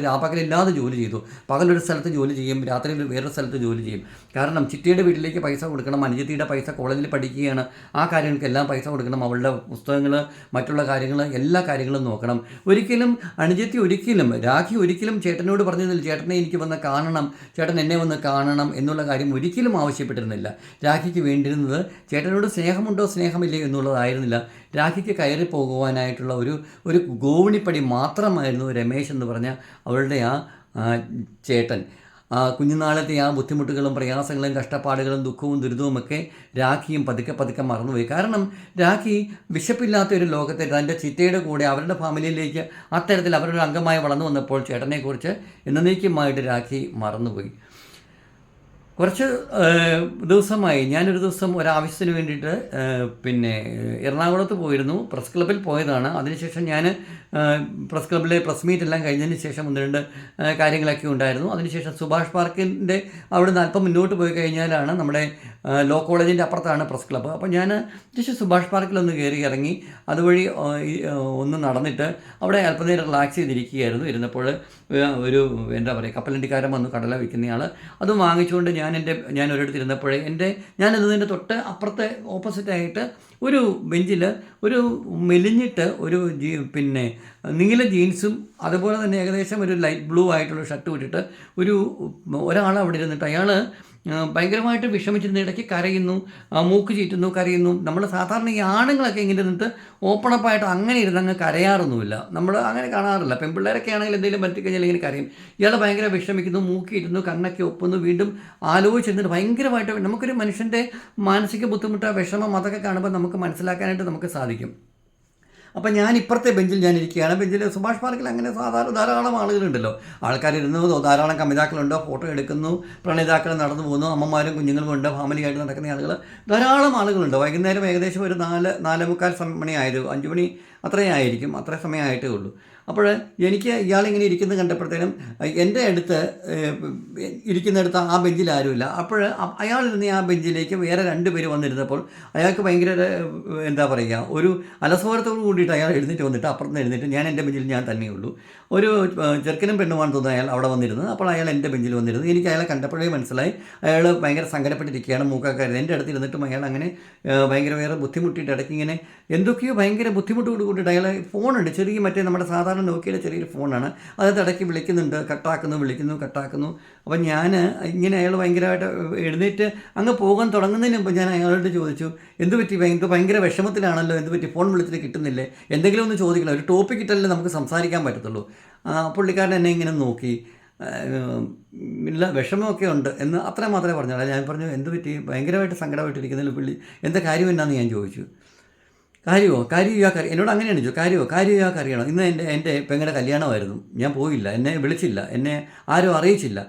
രാപകലില്ലാതെ ജോലി ചെയ്തു. പകലൊരു സ്ഥലത്ത് ജോലി ചെയ്യും, രാത്രിയിൽ വേറൊരു സ്ഥലത്ത് ജോലി ചെയ്യും. കാരണം ചിറ്റയുടെ വീട്ടിലേക്ക് പൈസ കൊടുക്കണം, അനുജത്തിയുടെ പൈസ കോളേജിൽ പഠിക്കുകയാണ്, ആ കാര്യങ്ങൾക്കെല്ലാം പൈസ കൊടുക്കണം, അവളുടെ പുസ്തകങ്ങൾ മറ്റുള്ള കാര്യങ്ങൾ എല്ലാ കാര്യങ്ങളും നോക്കണം. ഒരിക്കലും അനുജത്തി അനുജത്തി ഒരിക്കലും, രാഖി ഒരിക്കലും ചേട്ടനോട് പറഞ്ഞതിൽ ചേട്ടനെ എനിക്ക് വന്ന് കാണണം, ചേട്ടൻ എന്നെ വന്ന് കാണണം എന്നുള്ള കാര്യം ഒരിക്കലും ആവശ്യപ്പെട്ടിരുന്നില്ല. രാഖിക്ക് വേണ്ടിയിരുന്നത് ചേട്ടനോട് സ്നേഹമുണ്ടോ സ്നേഹമില്ലേ എന്നുള്ളതായിരുന്നില്ല. രാഖിക്ക് കയറി പോകുവാനായിട്ടുള്ള ഒരു ഗോവണിപ്പടി മാത്രമായിരുന്നു രമേശ് എന്ന് പറഞ്ഞ അവളുടെ ചേട്ടൻ. കുഞ്ഞുനാളത്തെ ബുദ്ധിമുട്ടുകളും പ്രയാസങ്ങളും കഷ്ടപ്പാടുകളും ദുഃഖവും ദുരിതവുമൊക്കെ രാഖിയും പതുക്കെ പതുക്കെ മറന്നുപോയി. കാരണം രാഖി വിശപ്പില്ലാത്ത ഒരു ലോകത്തെ തൻ്റെ ചിറ്റയുടെ കൂടെ അവരുടെ ഫാമിലിയിലേക്ക് അത്തരത്തിൽ അവരുടെ അംഗമായി വളർന്നു വന്നപ്പോൾ ചേട്ടനെക്കുറിച്ച് എന്നേക്കുമായിട്ട് രാഖി മറന്നുപോയി. കുറച്ച് ദിവസമായി ഞാനൊരു ദിവസം ഒരാവശ്യത്തിന് വേണ്ടിയിട്ട് എറണാകുളത്ത് പോയിരുന്നു. പ്രസ് ക്ലബ്ബിൽ പോയതാണ്. അതിനുശേഷം ഞാൻ പ്രസ് ക്ലബ്ബിലെ പ്രസ് മീറ്റ് എല്ലാം കഴിഞ്ഞതിന് ശേഷം 1-2 കാര്യങ്ങളൊക്കെ ഉണ്ടായിരുന്നു. അതിനുശേഷം സുഭാഷ് പാർക്കിൻ്റെ അവിടെ നിന്ന് അല്പം മുന്നോട്ട് പോയി കഴിഞ്ഞാലാണ് നമ്മുടെ ലോ കോളേജിൻ്റെ അപ്പുറത്താണ് പ്രസ് ക്ലബ്ബ്. അപ്പോൾ ഞാൻ ജസ്റ്റ് സുഭാഷ് പാർക്കിലൊന്ന് കയറി ഇറങ്ങി അതുവഴി ഒന്ന് നടന്നിട്ട് അവിടെ അല്പനേരം റിലാക്സ് ചെയ്തിരിക്കുകയായിരുന്നു. ഇരുന്നപ്പോൾ ഒരു എന്താ പറയുക, കപ്പലണ്ടിക്കാരൻ വന്നു, കടല വിൽക്കുന്നയാൾ. അത് വാങ്ങിച്ചുകൊണ്ട് ഞാൻ ഒരിടത്ത് ഇരുന്നപ്പോഴേ ഞാനിതിൻ്റെ തൊട്ട് അപ്പുറത്തെ ഓപ്പോസിറ്റായിട്ട് ഒരു ബെഞ്ചിൽ ഒരു മെലിഞ്ഞിട്ട് ഒരു നീല ജീൻസും അതുപോലെ തന്നെ ഏകദേശം ഒരു ലൈറ്റ് ബ്ലൂ ആയിട്ടുള്ള ഷർട്ട് ഇട്ടിട്ട് ഒരാൾ അവിടെ ഇരുന്നിട്ട് അയാൾ ഭയങ്കരമായിട്ട് വിഷമിച്ചിരുന്ന ഇടയ്ക്ക് കരയുന്നു, മൂക്ക് ചീറ്റുന്നു, കരയുന്നു. നമ്മൾ സാധാരണ ഈ ആണുങ്ങളൊക്കെ ഇങ്ങനെ ഇരുന്നിട്ട് ഓപ്പണപ്പായിട്ട് അങ്ങനെ ഇരുന്ന് അങ്ങ് കരയാറൊന്നുമില്ല, നമ്മൾ അങ്ങനെ കാണാറില്ല. പെൺപിള്ളേരൊക്കെ ആണെങ്കിൽ എന്തെങ്കിലും പറ്റിക്കഴിഞ്ഞാൽ ഇങ്ങനെ കരയും. ഇയാൾ ഭയങ്കര വിഷമിക്കുന്നു, മൂക്കിയിരുന്നു, കണ്ണൊക്കെ ഒപ്പുന്നു, വീണ്ടും ആലോചിച്ചിരുന്നിട്ട് ഭയങ്കരമായിട്ട് നമുക്കൊരു മനുഷ്യൻ്റെ മാനസിക ബുദ്ധിമുട്ട്, വിഷമം അതൊക്കെ കാണുമ്പോൾ നമുക്ക് മനസ്സിലാക്കാനായിട്ട് നമുക്ക് സാധിക്കും. അപ്പം ഞാൻ ഇപ്പുറത്തെ ബെഞ്ചിൽ ഇരിക്കുകയാണ്. ബെഞ്ചിൽ സുഭാഷ് പാർക്കിൽ അങ്ങനെ സാധാരണ ധാരാളം ആളുകളുണ്ടല്ലോ, ആൾക്കാരിരുന്നു, ധാരാളം കമിതാക്കളുണ്ട്, ഫോട്ടോ എടുക്കുന്നു, പ്രണയിതാക്കൾ നടന്നു പോകുന്നു, അമ്മമാരും കുഞ്ഞുങ്ങളും ഉണ്ട്, ഫാമിലിയായിട്ട് നടക്കുന്ന ആളുകൾ, ധാരാളം ആളുകളുണ്ട്. വൈകുന്നേരം ഏകദേശം ഒരു 4-4:45 മണിയായിരുന്നു, 5 മണി അത്രയും ആയിരിക്കും, അത്ര സമയമായിട്ടേ ഉള്ളൂ. അപ്പോൾ എനിക്ക് ഇയാളിങ്ങനെ ഇരിക്കുന്നത് കണ്ടപ്പോഴത്തേനും എൻ്റെ അടുത്ത് ഇരിക്കുന്നിടത്ത് ആ ബെഞ്ചിൽ ആരുമില്ല. അപ്പോൾ അയാളിരുന്ന് ആ ബെഞ്ചിലേക്ക് വേറെ 2 പേര് വന്നിരുന്നപ്പോൾ അയാൾക്ക് ഭയങ്കര എന്താ പറയുക, ഒരു അലസോരത്തോട് കൂടിയിട്ട് അയാൾ എഴുന്നേറ്റ് വന്നിട്ട് അപ്പുറത്ത് എഴുന്നേറ്റ് ഞാൻ എൻ്റെ ബെഞ്ചിൽ ഞാൻ തന്നെയുള്ളൂ. ഒരു ചെറുക്കനും പെണ്ണുമാണെന്ന് തോന്നുന്നു അയാൾ അവിടെ വന്നിരുന്നത്. അപ്പോൾ അയാൾ എൻ്റെ ബെഞ്ചിൽ വന്നിരുന്നു. എനിക്ക് അയാളെ കണ്ടപ്പോഴേ മനസ്സിലായി അയാൾ ഭയങ്കര സങ്കടപ്പെട്ടിരിക്കുകയാണ്, മൂക്കൊക്കെ ആയിരുന്നു. എൻ്റെ അടുത്ത് ഇരുന്നിട്ടും അയാൾ അങ്ങനെ ഭയങ്കര വേറെ ബുദ്ധിമുട്ടിയിട്ട് ഇടയ്ക്ക് ഇങ്ങനെ എന്തൊക്കെയോ ഭയങ്കര ബുദ്ധിമുട്ടോട് കൂട്ടിയിട്ട് അയാൾ ഫോണുണ്ട്, ചെറിയ മറ്റേ നമ്മുടെ സാധാരണ നോക്കിയുടെ ചെറിയൊരു ഫോണാണ്, അത് ഇടയ്ക്ക് വിളിക്കുന്നുണ്ട്, കട്ടാക്കുന്നു, വിളിക്കുന്നു, കട്ടാക്കുന്നു. അപ്പം ഞാൻ ഇങ്ങനെ അയാൾ ഭയങ്കരമായിട്ട് എഴുന്നേറ്റ് അങ്ങ് പോകാൻ തുടങ്ങുന്നതിന് മുമ്പ് ഞാൻ അയാളോട് ചോദിച്ചു, എന്ത് പറ്റി, ഭയങ്കര വിഷമത്തിലാണല്ലോ, എന്ത് പറ്റി, ഫോൺ വിളിച്ചിട്ട് കിട്ടുന്നില്ലേ, എന്തെങ്കിലും ഒന്ന് ചോദിക്കണം, ഒരു ടോപ്പിക് ഇട്ടല്ലേ നമുക്ക് സംസാരിക്കാൻ പറ്റത്തുള്ളൂ. പുള്ളിക്കാരൻ എന്നെ ഇങ്ങനെ നോക്കി, ഇല്ല വിഷമമൊക്കെ ഉണ്ട് എന്ന് അത്ര മാത്രമേ പറഞ്ഞുള്ളൂ. ഞാൻ പറഞ്ഞു, എന്ത് പറ്റി, ഭയങ്കരമായിട്ട് സങ്കടമായിട്ടിരിക്കുന്നതിൽ പുള്ളി എന്താ കാര്യം എന്നാന്ന് ഞാൻ ചോദിച്ചു. കാര്യമോ എന്നോട് അങ്ങനെയാണ് ചോദിച്ചു, കാര്യമോ അറിയണം, ഇന്ന് എൻ്റെ പെങ്ങളുടെ കല്യാണമായിരുന്നു, ഞാൻ പോയില്ല, എന്നെ വിളിച്ചില്ല, എന്നെ ആരും അറിയിച്ചില്ല.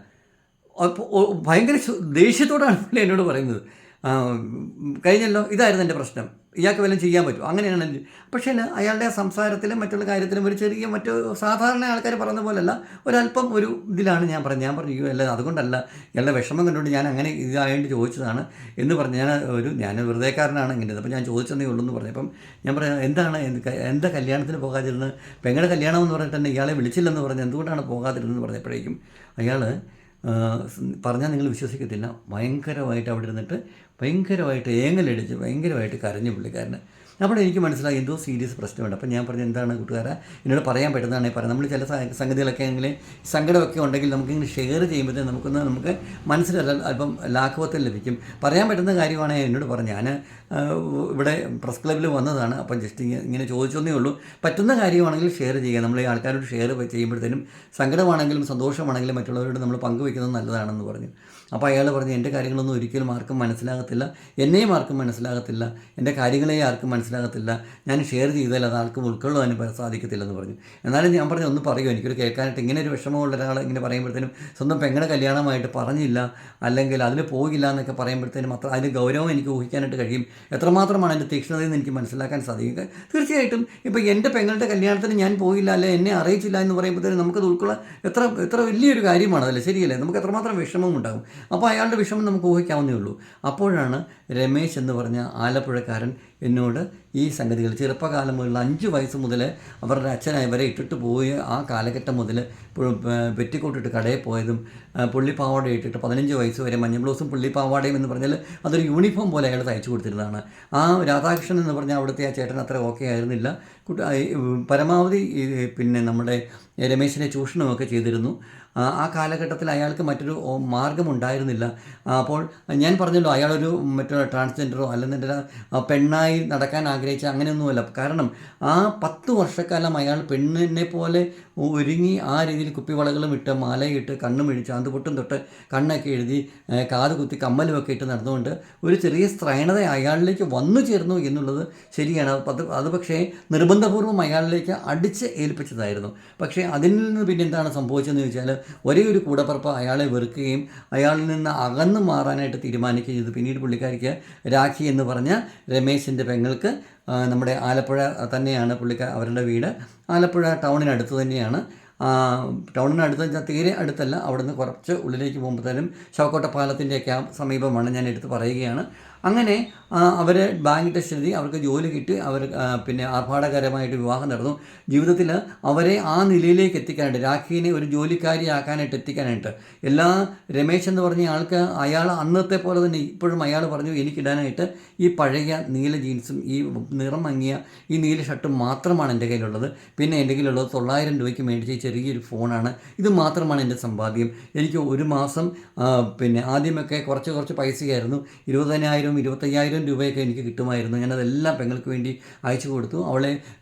അപ്പോൾ ഭയങ്കര ദേഷ്യത്തോടാണ് പുള്ളി എന്നോട് പറയുന്നത്. കഴിഞ്ഞല്ലോ, ഇതായിരുന്നു എൻ്റെ പ്രശ്നം, ഇയാൾക്ക് വല്ലതും ചെയ്യാൻ പറ്റും, അങ്ങനെയാണ്. പക്ഷേ അയാളുടെ സംസാരത്തിലും മറ്റുള്ള കാര്യത്തിലും ഒരു ചെറിയ സാധാരണ ആൾക്കാർ പറയുന്ന പോലെയല്ല, ഒരല്പം ഒരു ഇതിലാണ് ഞാൻ പറഞ്ഞു അല്ല അതുകൊണ്ടല്ല, ഇയാളുടെ വിഷമം കണ്ടുകൊണ്ട് ഞാൻ അങ്ങനെ ഇതായിട്ട് ചോദിച്ചതാണ് എന്ന് പറഞ്ഞ് ഞാൻ വെറുതെക്കാരനാണ് ഇങ്ങനെ. അപ്പോൾ ഞാൻ ചോദിച്ചതേ ഉള്ളൂ എന്ന് പറഞ്ഞപ്പം ഞാൻ പറയാം, എന്താ കല്യാണത്തിന് പോകാതിരുന്നത്, പെങ്ങളുടെ കല്യാണം എന്ന് പറഞ്ഞിട്ട് തന്നെ ഇയാളെ വിളിച്ചില്ലെന്ന് പറഞ്ഞ് എന്തുകൊണ്ടാണ് പോകാതിരുന്നതെന്ന് പറഞ്ഞപ്പോഴേക്കും അയാൾ പറഞ്ഞാൽ നിങ്ങൾ വിശ്വസിക്കത്തില്ല, ഭയങ്കരമായിട്ട് അവിടെ ഇരുന്നിട്ട് ഭയങ്കരമായിട്ട് ഏങ്ങലടിച്ച് ഭയങ്കരമായിട്ട് കരഞ്ഞു പുള്ളിക്കാരന്. അപ്പോൾ എനിക്ക് മനസ്സിലായി എന്തോ സീരിയസ് പ്രശ്നമുണ്ട്. അപ്പോൾ ഞാൻ പറഞ്ഞു, എന്താണ് കൂട്ടുകാരെ, എന്നോട് പറയാൻ പറ്റുന്നതാണെങ്കിൽ പറയാം. നമ്മൾ ചില സംഗതികളൊക്കെ ആണെങ്കിൽ സങ്കടമൊക്കെ ഉണ്ടെങ്കിൽ നമുക്കിങ്ങനെ ഷെയർ ചെയ്യുമ്പോഴത്തേക്കും നമുക്ക് മനസ്സിൽ അല്പം ലാഘവത്തിൽ ലഭിക്കും. പറയാൻ പറ്റുന്ന കാര്യമാണെങ്കിൽ എന്നോട് പറഞ്ഞു. ഞാൻ ഇവിടെ പ്രസ് ക്ലബ്ബിൽ വന്നതാണ്, അപ്പം ജസ്റ്റ് ഇങ്ങനെ ചോദിച്ചൊന്നേ ഉള്ളൂ. പറ്റുന്ന കാര്യമാണെങ്കിൽ ഷെയർ ചെയ്യുക. നമ്മൾ ഈ ആൾക്കാരോട് ഷെയർ ചെയ്യുമ്പോഴത്തേനും സങ്കടമാണെങ്കിലും സന്തോഷമാണെങ്കിലും മറ്റുള്ളവരോട് നമ്മൾ പങ്കുവയ്ക്കുന്നത് നല്ലതാണെന്ന് പറഞ്ഞു. അപ്പോൾ അയാൾ പറഞ്ഞു, എൻ്റെ കാര്യങ്ങളൊന്നും ഒരിക്കലും ആർക്കും മനസ്സിലാകത്തില്ല, എന്നെയും ആർക്കും മനസ്സിലാകത്തില്ല, എൻ്റെ കാര്യങ്ങളെ ആർക്കും മനസ്സിലാകത്തില്ല, ഞാൻ ഷെയർ ചെയ്താൽ അത് ആർക്കും ഉൾക്കൊള്ളാനും സാധിക്കത്തില്ലെന്ന് പറഞ്ഞു. എന്നാലും ഞാൻ പറഞ്ഞു, ഒന്ന് പറയുമോ, എനിക്കൊരു കേൾക്കാനായിട്ട്. ഇങ്ങനെ ഒരു വിഷമമുള്ള ഒരാൾ ഇങ്ങനെ പറയുമ്പോഴത്തേനും സ്വന്തം പെങ്ങളുടെ കല്യാണമായിട്ട് പറഞ്ഞില്ല, അല്ലെങ്കിൽ അതിന് പോകില്ല എന്നൊക്കെ പറയുമ്പോഴത്തേനും അതിന് ഗൗരവം എനിക്ക് ഊഹിക്കാനായിട്ട് കഴിയും. എത്രമാത്രമാണ് എൻ്റെ തീക്ഷ്ണതയെന്ന് എനിക്ക് മനസ്സിലാക്കാൻ സാധിക്കുക. തീർച്ചയായിട്ടും ഇപ്പോൾ എൻ്റെ പെങ്ങളുടെ കല്യാണത്തിന് ഞാൻ പോയില്ല, അല്ലെ എന്നെ അറിയിച്ചില്ല എന്ന് പറയുമ്പോഴത്തേനും നമുക്കത് ഉൾക്കൊള്ളാൻ എത്ര വലിയൊരു കാര്യമാണ്, അതല്ലേ, ശരിയല്ലേ, നമുക്ക് എത്രമാത്രം വിഷമം ഉണ്ടാകും. അപ്പോൾ അയാളുടെ വിഷമം നമുക്ക് ഊഹിക്കാവുന്നേ ഉള്ളൂ. അപ്പോഴാണ് രമേശ് എന്ന് പറഞ്ഞ ആലപ്പുഴക്കാരൻ എന്നോട് ഈ സംഗതികൾ ചെറുപ്പകാലം മുതലുള്ള 5 വയസ്സ് മുതൽ അവരുടെ അച്ഛനായി വരെ ഇട്ടിട്ട് പോയ ആ കാലഘട്ടം മുതൽ പെറ്റിക്കോട്ടിട്ട് കടയിൽ പോയതും പുള്ളിപ്പാവാട ഇട്ടിട്ട് 15 വയസ്സ് വരെ മഞ്ഞ ബ്ലൗസും പുള്ളിപ്പാവാടയും എന്ന് പറഞ്ഞാൽ അതൊരു യൂണിഫോം പോലെ അയാൾ തയ്ച്ചു കൊടുത്തിരുന്നതാണ്. ആ രാധാകൃഷ്ണൻ എന്ന് പറഞ്ഞാൽ അവിടുത്തെ ആ ചേട്ടൻ അത്ര ഓക്കെ ആയിരുന്നില്ല. പരമാവധി പിന്നെ നമ്മുടെ രമേശിനെ ചൂഷണമൊക്കെ ചെയ്തിരുന്നു. ആ കാലഘട്ടത്തിൽ അയാൾക്ക് മറ്റൊരു മാർഗമുണ്ടായിരുന്നില്ല. അപ്പോൾ ഞാൻ പറഞ്ഞല്ലോ, അയാളൊരു മറ്റൊരു ട്രാൻസ്ജെൻഡറോ അല്ലെങ്കിൽ പെണ്ണായി നടക്കാൻ ആഗ്രഹിച്ച അങ്ങനെയൊന്നുമല്ല. കാരണം ആ 10 വർഷക്കാലം അയാൾ പെണ്ണിനെ പോലെ ഒരുങ്ങി ആ രീതിയിൽ കുപ്പിവളകളും ഇട്ട് മാലയിട്ട് കണ്ണും ഇഴിച്ച് ആന്തുപൊട്ടും തൊട്ട് കണ്ണൊക്കെ എഴുതി കാത് കുത്തി കമ്മലുമൊക്കെ ഇട്ട് നടന്നുകൊണ്ട് ഒരു ചെറിയ സ്ത്രൈണത അയാളിലേക്ക് വന്നു ചേർന്നു എന്നുള്ളത് ശരിയാണ്. അത് പക്ഷേ നിർബന്ധപൂർവ്വം അയാളിലേക്ക് അടിച്ച് ഏൽപ്പിച്ചതായിരുന്നു. പക്ഷേ അതിൽ നിന്ന് പിന്നെ എന്താണ് സംഭവിച്ചതെന്ന് ചോദിച്ചാൽ, ഒരേ ഒരു കൂടപ്പറപ്പ് അയാളെ വെറുക്കുകയും അയാളിൽ നിന്ന് അകന്നു മാറാനായിട്ട് തീരുമാനിക്കുകയും ചെയ്തു. പിന്നീട് പുള്ളിക്കാരിക്ക് രാഖി എന്ന് പറഞ്ഞ രമേശിൻ്റെ പെങ്ങൾക്ക് നമ്മുടെ ആലപ്പുഴ തന്നെയാണ് അവരുടെ വീട്. ആലപ്പുഴ ടൗണിനടുത്ത് തന്നെയാണ്. ടൗണിനടുത്ത് തീരെ അടുത്തല്ല, അവിടുന്ന് കുറച്ച് ഉള്ളിലേക്ക് പോകുമ്പോഴത്തേനും ശവക്കോട്ട പാലത്തിൻ്റെയൊക്കെ ആ സമീപമാണ്, ഞാൻ എടുത്ത് പറയുകയാണ്. അങ്ങനെ അവർ ബാങ്ക് ടെസ്റ്റ് എഴുതി, അവർക്ക് ജോലി കിട്ടി, അവർ പിന്നെ ആർഭാടകരമായിട്ട് വിവാഹം നടന്നു. ജീവിതത്തിൽ അവരെ ആ നിലയിലേക്ക് എത്തിക്കാനായിട്ട്, രാഖീനെ ഒരു ജോലിക്കാരിയാക്കാനായിട്ട് എത്തിക്കാനായിട്ട് രമേശ് എന്ന് പറഞ്ഞ ആൾക്ക് അയാൾ അന്നത്തെ പോലെ തന്നെ ഇപ്പോഴും അയാൾ പറഞ്ഞു, എനിക്കിടാനായിട്ട് ഈ പഴയ നീല ജീൻസും ഈ നിറം മങ്ങിയ ഈ നീല ഷർട്ടും മാത്രമാണ് എൻ്റെ കയ്യിലുള്ളത്. പിന്നെ എൻ്റെ കയ്യിലുള്ളത് 900 രൂപയ്ക്ക് മേടിച്ച ചെറിയൊരു ഫോണാണ്. ഇത് മാത്രമാണ് എൻ്റെ സമ്പാദ്യം. എനിക്ക് ഒരു മാസം പിന്നെ ആദ്യമൊക്കെ കുറച്ച് പൈസയായിരുന്നു, 20,000 25,000 രൂപയൊക്കെ എനിക്ക് കിട്ടുമായിരുന്നു. ഞാനതെല്ലാം പെങ്ങൾക്ക് വേണ്ടി അയച്ചു കൊടുത്തു.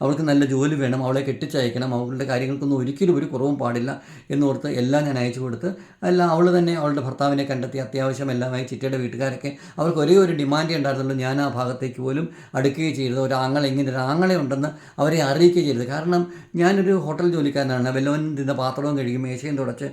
അവൾക്ക് നല്ല ജോലി വേണം, അവളെ കെട്ടിച്ചയക്കണം, അവളുടെ കാര്യങ്ങൾക്കൊന്നും ഒരിക്കലും ഒരു കുറവും പാടില്ല എന്നോർത്ത് എല്ലാം ഞാൻ അയച്ചു കൊടുത്ത്. അവൾ തന്നെ അവളുടെ ഭർത്താവിനെ കണ്ടെത്തി അത്യാവശ്യം എല്ലാമായി. ചിറ്റയുടെ വീട്ടുകാരൊക്കെ അവർക്ക് ഒരേ ഒരു ഡിമാൻഡേ ഉണ്ടായിരുന്നുള്ളൂ, ഞാൻ ആ ഭാഗത്തേക്ക് പോലും അടുക്കുകയും ചെയ്തത്. ഇങ്ങനെ ഒരു ആങ്ങളെ ഉണ്ടെന്ന് അവരെ അറിയിക്കുകയും ചെയ്തത്. കാരണം ഞാനൊരു ഹോട്ടൽ ജോലിക്കാരനാണ്. വല്ലവൻ തിന്ന പാത്രവും കഴുകി മേശയും തുടച്ച്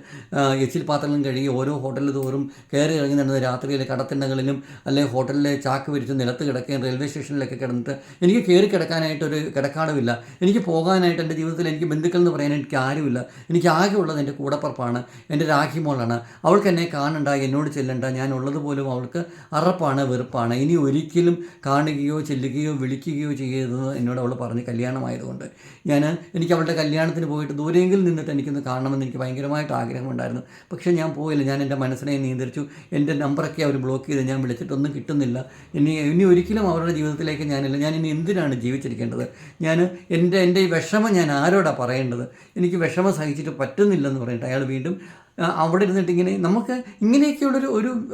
എച്ചിൽ പാത്രങ്ങളും കഴുകി ഓരോ ഹോട്ടലിൽ തോറും കയറി ഇറങ്ങി നടന്നത് രാത്രിയിൽ കടത്തിണ്ണകളിലും അല്ലെങ്കിൽ ഹോട്ടലിലെ ചാക്ക് വിരിച്ച് നിലത്ത് കിടക്കുകയും റെയിൽവേ സ്റ്റേഷനിലൊക്കെ കിടന്നിട്ട് എനിക്ക് കയറി കിടക്കാനായിട്ടൊരു കിടക്കാടുമില്ല. എനിക്ക് പോകാനായിട്ട് എൻ്റെ ജീവിതത്തിൽ എനിക്ക് ബന്ധുക്കൾ എന്ന് പറയാൻ എനിക്ക് ആരുമില്ല. എനിക്ക് ആകെ ഉള്ളത് എൻ്റെ കൂടപ്പറപ്പാണ്, എൻ്റെ രാഖി മോളാണ്. അവൾക്ക് എന്നെ കാണണ്ട, എന്നോട് ചെല്ലണ്ട, ഞാൻ ഉള്ളതുപോലും അവൾക്ക് അറപ്പാണ്, വെറുപ്പാണ്. ഇനി ഒരിക്കലും കാണുകയോ ചെല്ലുകയോ വിളിക്കുകയോ ചെയ്യരുതെന്ന് എന്നോട് അവൾ പറഞ്ഞ് കല്യാണമായതുകൊണ്ട് എനിക്ക് അവളുടെ കല്യാണത്തിന് പോയിട്ട് ദൂരെയെങ്കിലും നിന്നിട്ട് എനിക്കൊന്ന് കാണണമെന്ന് എനിക്ക് ഭയങ്കരമായിട്ട് ആഗ്രഹമുണ്ടായിരുന്നു. പക്ഷേ ഞാൻ പോയില്ല. ഞാൻ എൻ്റെ മനസ്സിനെ നിയന്ത്രിച്ചു. എൻ്റെ നമ്പറൊക്കെ അവർ ബ്ലോക്ക് ചെയ്ത്, ഞാൻ വിളിച്ചിട്ടൊന്നും കിട്ടുന്നില്ല. ഇനി ഒരിക്കലും അവരുടെ ജീവിതത്തിലേക്ക് ഞാനില്ല. ഞാനിനി എന്തിനാണ് ജീവിച്ചിരിക്കേണ്ടത്? എൻ്റെ ഈ വിഷമം ഞാൻ ആരോടാണ് പറയേണ്ടത്? എനിക്ക് വിഷമം സഹിച്ചിട്ട് പറ്റുന്നില്ലെന്ന് പറഞ്ഞിട്ട് അയാൾ വീണ്ടും അവിടെ ഇരുന്നിട്ട് നമുക്ക് ഇങ്ങനെയൊക്കെയുള്ളൊരു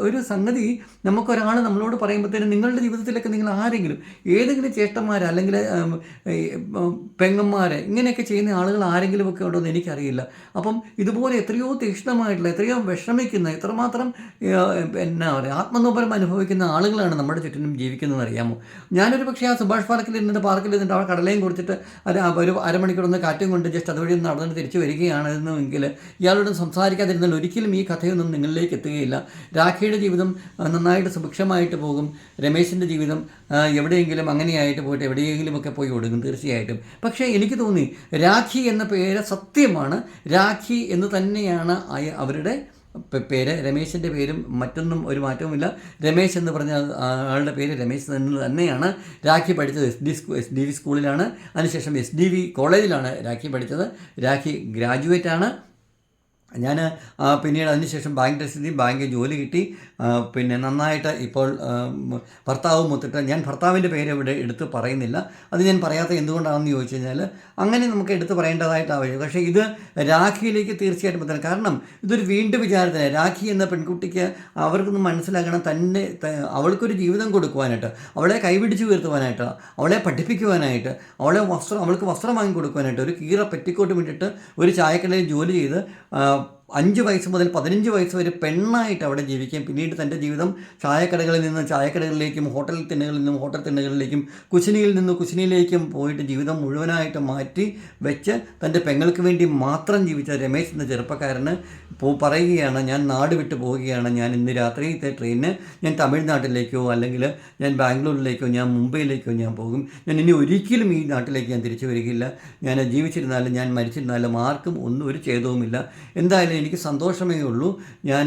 ഒരു സംഗതി നമുക്കൊരാൾ നമ്മളോട് പറയുമ്പോഴത്തേനും നിങ്ങളുടെ ജീവിതത്തിലൊക്കെ നിങ്ങൾ ആരെങ്കിലും ഏതെങ്കിലും ചേട്ടന്മാർ അല്ലെങ്കിൽ പെങ്ങന്മാരെ ഇങ്ങനെയൊക്കെ ചെയ്യുന്ന ആളുകൾ ആരെങ്കിലുമൊക്കെ ഉണ്ടോ എന്ന് എനിക്കറിയില്ല. അപ്പം ഇതുപോലെ എത്രയോ തീക്ഷ്ണമായിട്ടുള്ള, എത്രയോ വിഷമിക്കുന്ന, എത്രമാത്രം എന്നാ പറയുക ആത്മനോപരം അനുഭവിക്കുന്ന ആളുകളാണ് നമ്മുടെ ചുറ്റിനും ജീവിക്കുന്നതെന്ന് അറിയാമോ? ഞാനൊരു പക്ഷേ ആ സുഭാഷ് പാർക്കിൽ ഇരുന്നിട്ട് അവിടെ കടലയും കുടിച്ചിട്ട് ഒരു അരമണിക്കൂറൊന്ന് കാറ്റും കൊണ്ട് ജസ്റ്റ് അതുവഴി ഒന്ന് നടന്നിട്ട് തിരിച്ചു വരികയാണെന്നുവെങ്കിൽ ഇയാളോട് സംസാരിക്കാതെ ഒരിക്കലും ഈ കഥയൊന്നും നിങ്ങളിലേക്ക് എത്തുകയില്ല. രാഖിയുടെ ജീവിതം നന്നായിട്ട് സുഭിക്ഷമായിട്ട് പോകും. രമേശിൻ്റെ ജീവിതം എവിടെയെങ്കിലും അങ്ങനെയായിട്ട് പോയിട്ട് എവിടെയെങ്കിലുമൊക്കെ പോയി ഒടുങ്ങും തീർച്ചയായിട്ടും. പക്ഷേ എനിക്ക് തോന്നി രാഖി എന്ന പേര് സത്യമാണ്. രാഖി എന്ന് തന്നെയാണ് അവരുടെ പേര്. രമേശിൻ്റെ പേരും മറ്റൊന്നും ഒരു മാറ്റവുമില്ല. രമേശ് എന്ന് പറഞ്ഞ ആളുടെ പേര് രമേശ് തന്നെയാണ്. രാഖി പഠിച്ചത് SDV സ്കൂളിലാണ്. അതിനുശേഷം SDV കോളേജിലാണ് രാഖി പഠിച്ചത്. രാഖി ഗ്രാജുവേറ്റാണ്. ഞാൻ പിന്നീട് അതിനുശേഷം ബാങ്ക് ടെസ്റ്റ് ബാങ്കിൽ ജോലി കിട്ടി. പിന്നെ നന്നായിട്ട് ഇപ്പോൾ ഭർത്താവും ഒത്തിട്ട്, ഞാൻ ഭർത്താവിൻ്റെ പേര് ഇവിടെ എടുത്ത് പറയുന്നില്ല. അത് ഞാൻ പറയാത്ത എന്തുകൊണ്ടാണെന്ന് ചോദിച്ചു കഴിഞ്ഞാൽ അങ്ങനെ നമുക്ക് എടുത്ത് പറയേണ്ടതായിട്ടാണ്. പക്ഷേ ഇത് രാഖിയിലേക്ക് തീർച്ചയായിട്ടും എത്തണം. കാരണം ഇതൊരു വീണ്ടും വിചാരത്തിന് രാഖി എന്ന പെൺകുട്ടിക്ക് അവർക്കൊന്ന് മനസ്സിലാക്കണം, അവൾക്കൊരു ജീവിതം കൊടുക്കുവാനായിട്ട്, അവളെ കൈപിടിച്ച് ഉയർത്തുവാനായിട്ട്, അവളെ പഠിപ്പിക്കുവാനായിട്ട്, അവൾക്ക് വസ്ത്രം വാങ്ങി കൊടുക്കുവാനായിട്ട്, ഒരു കീറ പെറ്റിക്കോട്ട് വിട്ടിട്ട് ഒരു ചായക്കടയിൽ ജോലി ചെയ്ത് 5 വയസ്സ് മുതൽ 15 വയസ്സ് വരെ പെണ്ണായിട്ട് അവിടെ ജീവിക്കുകയും പിന്നീട് തൻ്റെ ജീവിതം ചായക്കടകളിൽ നിന്ന് ചായക്കടകളിലേക്കും ഹോട്ടൽ തിണ്ണകളിലേക്കും കുശിനിയിൽ നിന്ന് കുശിനിയിലേക്കും പോയിട്ട് ജീവിതം മുഴുവനായിട്ട് മാറ്റി വെച്ച് തൻ്റെ പെങ്ങൾക്ക് വേണ്ടി മാത്രം ജീവിച്ച രമേശ് എന്ന ചെറുപ്പക്കാരന് പറയുകയാണ്, ഞാൻ നാട് വിട്ട് പോവുകയാണ്. ഞാൻ ഇന്ന് രാത്രിയിലത്തെ ട്രെയിനിന് ഞാൻ തമിഴ്നാട്ടിലേക്കോ അല്ലെങ്കിൽ ഞാൻ ബാംഗ്ലൂരിലേക്കോ ഞാൻ മുംബൈയിലേക്കോ ഞാൻ പോകും. ഞാൻ ഇനി ഒരിക്കലും ഈ നാട്ടിലേക്ക് ഞാൻ തിരിച്ചു വരികയില്ല. ഞാൻ ജീവിച്ചിരുന്നാലും ഞാൻ മരിച്ചിരുന്നാലും ആർക്കും ഒരു ഛേദവുമില്ല. എന്തായാലും എനിക്ക് സന്തോഷമേ ഉള്ളൂ. ഞാൻ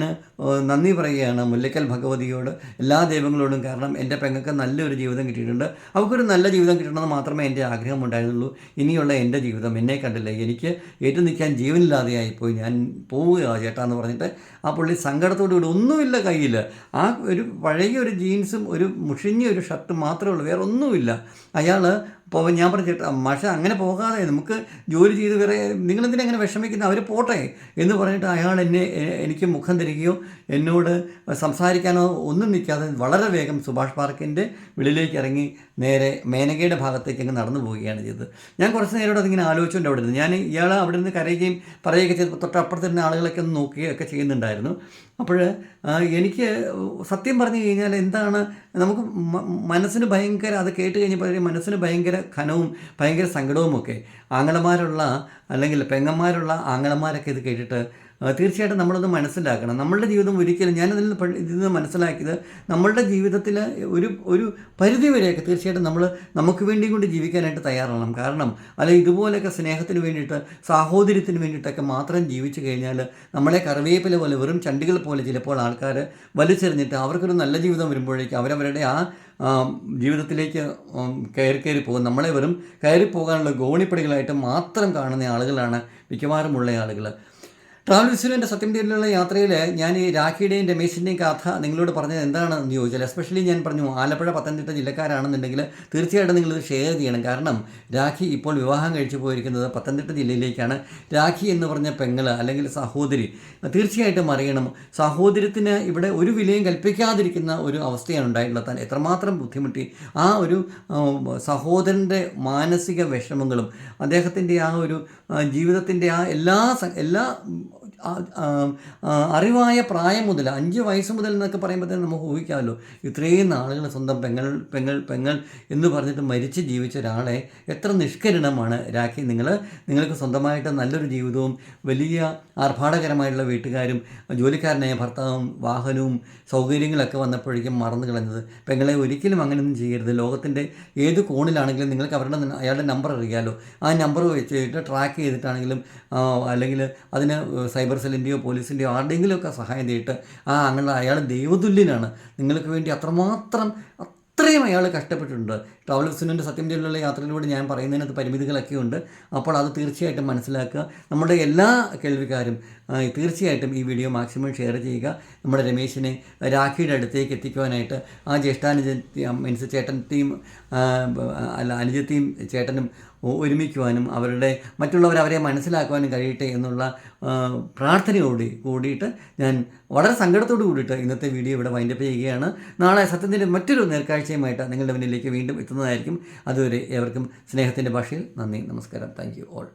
നന്ദി പറയുകയാണ് മുല്ലയ്ക്കൽ ഭഗവതിയോട്, എല്ലാ ദൈവങ്ങളോടും. കാരണം എൻ്റെ പെങ്ങൾക്ക് നല്ലൊരു ജീവിതം കിട്ടിയിട്ടുണ്ട്. അവൾക്കൊരു നല്ല ജീവിതം കിട്ടണമെന്ന് മാത്രമേ എൻ്റെ ആഗ്രഹമുണ്ടായിരുന്നുള്ളൂ. ഇനിയുള്ള എൻ്റെ ജീവിതം എന്നെ കണ്ടില്ലേ, എനിക്ക് ഏറ്റു നിൽക്കാൻ ജീവനില്ലാതെയായിപ്പോയി, ഞാൻ പോവുക ചേട്ടാ എന്ന് പറഞ്ഞിട്ട് ആ പുള്ളി സങ്കടത്തോടു കൂടി, ഒന്നുമില്ല കയ്യിൽ, ആ ഒരു പഴയ ഒരു ജീൻസും ഒരു മുഷിഞ്ഞ ഒരു ഷർട്ടും മാത്രമേ ഉള്ളൂ, വേറെ ഒന്നുമില്ല. അയാൾ ഞാൻ പറഞ്ഞു, ചേട്ടാ മാഷ അങ്ങനെ പോകാതെ നമുക്ക് ജോലി ചെയ്ത് വേറെ നിങ്ങളെന്തിനാ അങ്ങനെ വിഷമിക്കുന്നത്, അവർ പോട്ടെ എന്ന് പറഞ്ഞിട്ട് അയാൾ എനിക്ക് മുഖം തിരികെയോ എന്നോട് സംസാരിക്കാനോ ഒന്നും നിൽക്കാതെ വളരെ വേഗം സുഭാഷ് പാർക്കിൻ്റെ വെളിയിലേക്ക് ഇറങ്ങി നേരെ മേനകയുടെ ഭാഗത്തേക്ക് അങ്ങ് നടന്നു പോവുകയാണ് ചെയ്തത്. ഞാൻ കുറച്ച് നേരോട് അതിങ്ങനെ ആലോചിച്ചുകൊണ്ട് അവിടെ ഇരുന്നു. ഞാൻ ഇയാൾ അവിടെ നിന്ന് കരയുകയും പറയുകയൊക്കെ ചെയ്ത് തൊട്ടപ്പുറത്തിരുന്ന ആളുകളൊക്കെ ഒന്ന് നോക്കുകയൊക്കെ ചെയ്യുന്നുണ്ടായിരുന്നു. അപ്പോൾ എനിക്ക് സത്യം പറഞ്ഞു കഴിഞ്ഞാൽ എന്താണ്, നമുക്ക് മനസ്സിന് ഭയങ്കര, അത് കേട്ട് കഴിഞ്ഞപ്പോൾ മനസ്സിന് ഭയങ്കര ഖനവും ഭയങ്കര സങ്കടവുമൊക്കെ. ആങ്ങളമാരുള്ള അല്ലെങ്കിൽ പെങ്ങന്മാരുള്ള ആങ്ങളമാരൊക്കെ ഇത് കേട്ടിട്ട് തീർച്ചയായിട്ടും നമ്മളൊന്ന് മനസ്സിലാക്കണം. നമ്മളുടെ ജീവിതം ഒരിക്കലും, ഇതിൽ നിന്ന് മനസ്സിലാക്കിയത്, നമ്മളുടെ ജീവിതത്തിൽ ഒരു പരിധി വരെയൊക്കെ തീർച്ചയായിട്ടും നമുക്ക് വേണ്ടി കൊണ്ട് ജീവിക്കാനായിട്ട് തയ്യാറാകണം. കാരണം ഇതുപോലെയൊക്കെ സ്നേഹത്തിന് വേണ്ടിയിട്ട്, സാഹോദര്യത്തിന് വേണ്ടിയിട്ടൊക്കെ മാത്രം ജീവിച്ചു കഴിഞ്ഞാൽ നമ്മളെ കറിവേപ്പില പോലെ, വെറും ചണ്ടികൾ പോലെ ചിലപ്പോൾ ആൾക്കാർ വലിച്ചെറിഞ്ഞിട്ട് അവർക്കൊരു നല്ല ജീവിതം വരുമ്പോഴേക്കും അവരവരുടെ ആ ജീവിതത്തിലേക്ക് കയറി പോകും. നമ്മളെ വെറും കയറി പോകാനുള്ള ഗോണിപ്പടികളായിട്ട് മാത്രം കാണുന്ന ആളുകളാണ് മിക്കവാറുമുള്ള ആളുകൾ. ട്രാവൽ വിസ്ഡമിൻ്റെ സത്യം തേടിയുള്ള യാത്രയിൽ ഞാൻ ഈ രാഖിയുടെയും രമേശിൻ്റെയും കഥ നിങ്ങളോട് പറഞ്ഞത് എന്താണെന്ന് ചോദിച്ചാൽ, എസ്പെഷ്യലി ഞാൻ പറഞ്ഞു ആലപ്പുഴ പത്തനംതിട്ട ജില്ലക്കാരാണെന്നുണ്ടെങ്കിൽ തീർച്ചയായിട്ടും നിങ്ങളിത് ഷെയർ ചെയ്യണം. കാരണം രാഖി ഇപ്പോൾ വിവാഹം കഴിച്ചു പോയിരിക്കുന്നത് പത്തനംതിട്ട ജില്ലയിലേക്കാണ്. രാഖി എന്ന് പറഞ്ഞ പെങ്ങൾ അല്ലെങ്കിൽ സഹോദരി തീർച്ചയായിട്ടും അറിയണം. സഹോദരത്തിന് ഇവിടെ ഒരു വിലയും കൽപ്പിക്കാതിരിക്കുന്ന ഒരു അവസ്ഥയാണ് ഉണ്ടായിട്ടുള്ളത്. എത്രമാത്രം ബുദ്ധിമുട്ടി ആ ഒരു സഹോദരൻ്റെ മാനസിക വിഷമങ്ങളും അദ്ദേഹത്തിൻ്റെ ആ ഒരു ജീവിതത്തിൻ്റെ ആ എല്ലാ അറിവായ പ്രായം മുതൽ 5 വയസ്സ് മുതൽ എന്നൊക്കെ പറയുമ്പോഴത്തേനും നമുക്ക് ഊഹിക്കാമല്ലോ, ഇത്രയും നാളുകൾ സ്വന്തം പെങ്ങൾ എന്ന് പറഞ്ഞിട്ട് മരിച്ച് ജീവിച്ച ഒരാളെ എത്ര നിഷ്കരുണമാണ് രാഖി. നിങ്ങൾക്ക് സ്വന്തമായിട്ട് നല്ലൊരു ജീവിതവും വലിയ ആർഭാടകരമായിട്ടുള്ള വീട്ടുകാരും ജോലിക്കാരനായ ഭർത്താവും വാഹനവും സൗകര്യങ്ങളൊക്കെ വന്നപ്പോഴേക്കും മറന്നു കളഞ്ഞത്. പെങ്ങളെ ഒരിക്കലും അങ്ങനെയൊന്നും ചെയ്യരുത്. ലോകത്തിൻ്റെ ഏത് കോണിലാണെങ്കിലും നിങ്ങൾക്ക് അയാളുടെ നമ്പർ അറിയാമല്ലോ, ആ നമ്പർ വെച്ചിട്ട് ട്രാക്ക് ചെയ്തിട്ടാണെങ്കിലും അല്ലെങ്കിൽ അതിന് സൈബർ സെല്ലിൻ്റെയോ പോലീസിൻ്റെയോ ആരുടെയെങ്കിലുമൊക്കെ സഹായം ചെയ്തിട്ട് അങ്ങനെ അയാൾ ദൈവതുല്യനാണ്. നിങ്ങൾക്ക് വേണ്ടി അത്രയും അയാൾ കഷ്ടപ്പെട്ടിട്ടുണ്ട്. ട്രാവൽ വിസ്ഡമിൻ്റെ സത്യം തേടിയുള്ള യാത്രയിലൂടെ ഞാൻ പറയുന്നതിനകത്ത് പരിമിതികളൊക്കെ ഉണ്ട്. അപ്പോൾ അത് തീർച്ചയായിട്ടും മനസ്സിലാക്കുക. നമ്മുടെ എല്ലാ കേൾവിക്കാരും തീർച്ചയായിട്ടും ഈ വീഡിയോ മാക്സിമം ഷെയർ ചെയ്യുക. നമ്മുടെ രമേശിനെ രാഖിയുടെ അടുത്തേക്ക് എത്തിക്കുവാനായിട്ട് ആ ജ്യേഷ്ഠാനുജ ചേട്ടൻ്റെയും അനുജത്തെയും ചേട്ടനും ഒരുമിക്കുവാനും മറ്റുള്ളവർ അവരെ മനസ്സിലാക്കുവാനും കഴിയട്ടെ എന്നുള്ള പ്രാർത്ഥനയോട് കൂടിയിട്ട് ഞാൻ വളരെ സങ്കടത്തോട് കൂടിയിട്ട് ഇന്നത്തെ വീഡിയോ ഇവിടെ വൈൻഡപ്പ് ചെയ്യുകയാണ്. നാളെ സത്യത്തിൻ്റെ മറ്റൊരു നേർക്കാഴ്ചയുമായിട്ട് നിങ്ങളുടെ മുന്നിലേക്ക് വീണ്ടും എത്തുന്നതായിരിക്കും. അതുവരെ ഏവർക്കും സ്നേഹത്തിൻ്റെ ഭാഷയിൽ നന്ദി, നമസ്കാരം. Thank you all.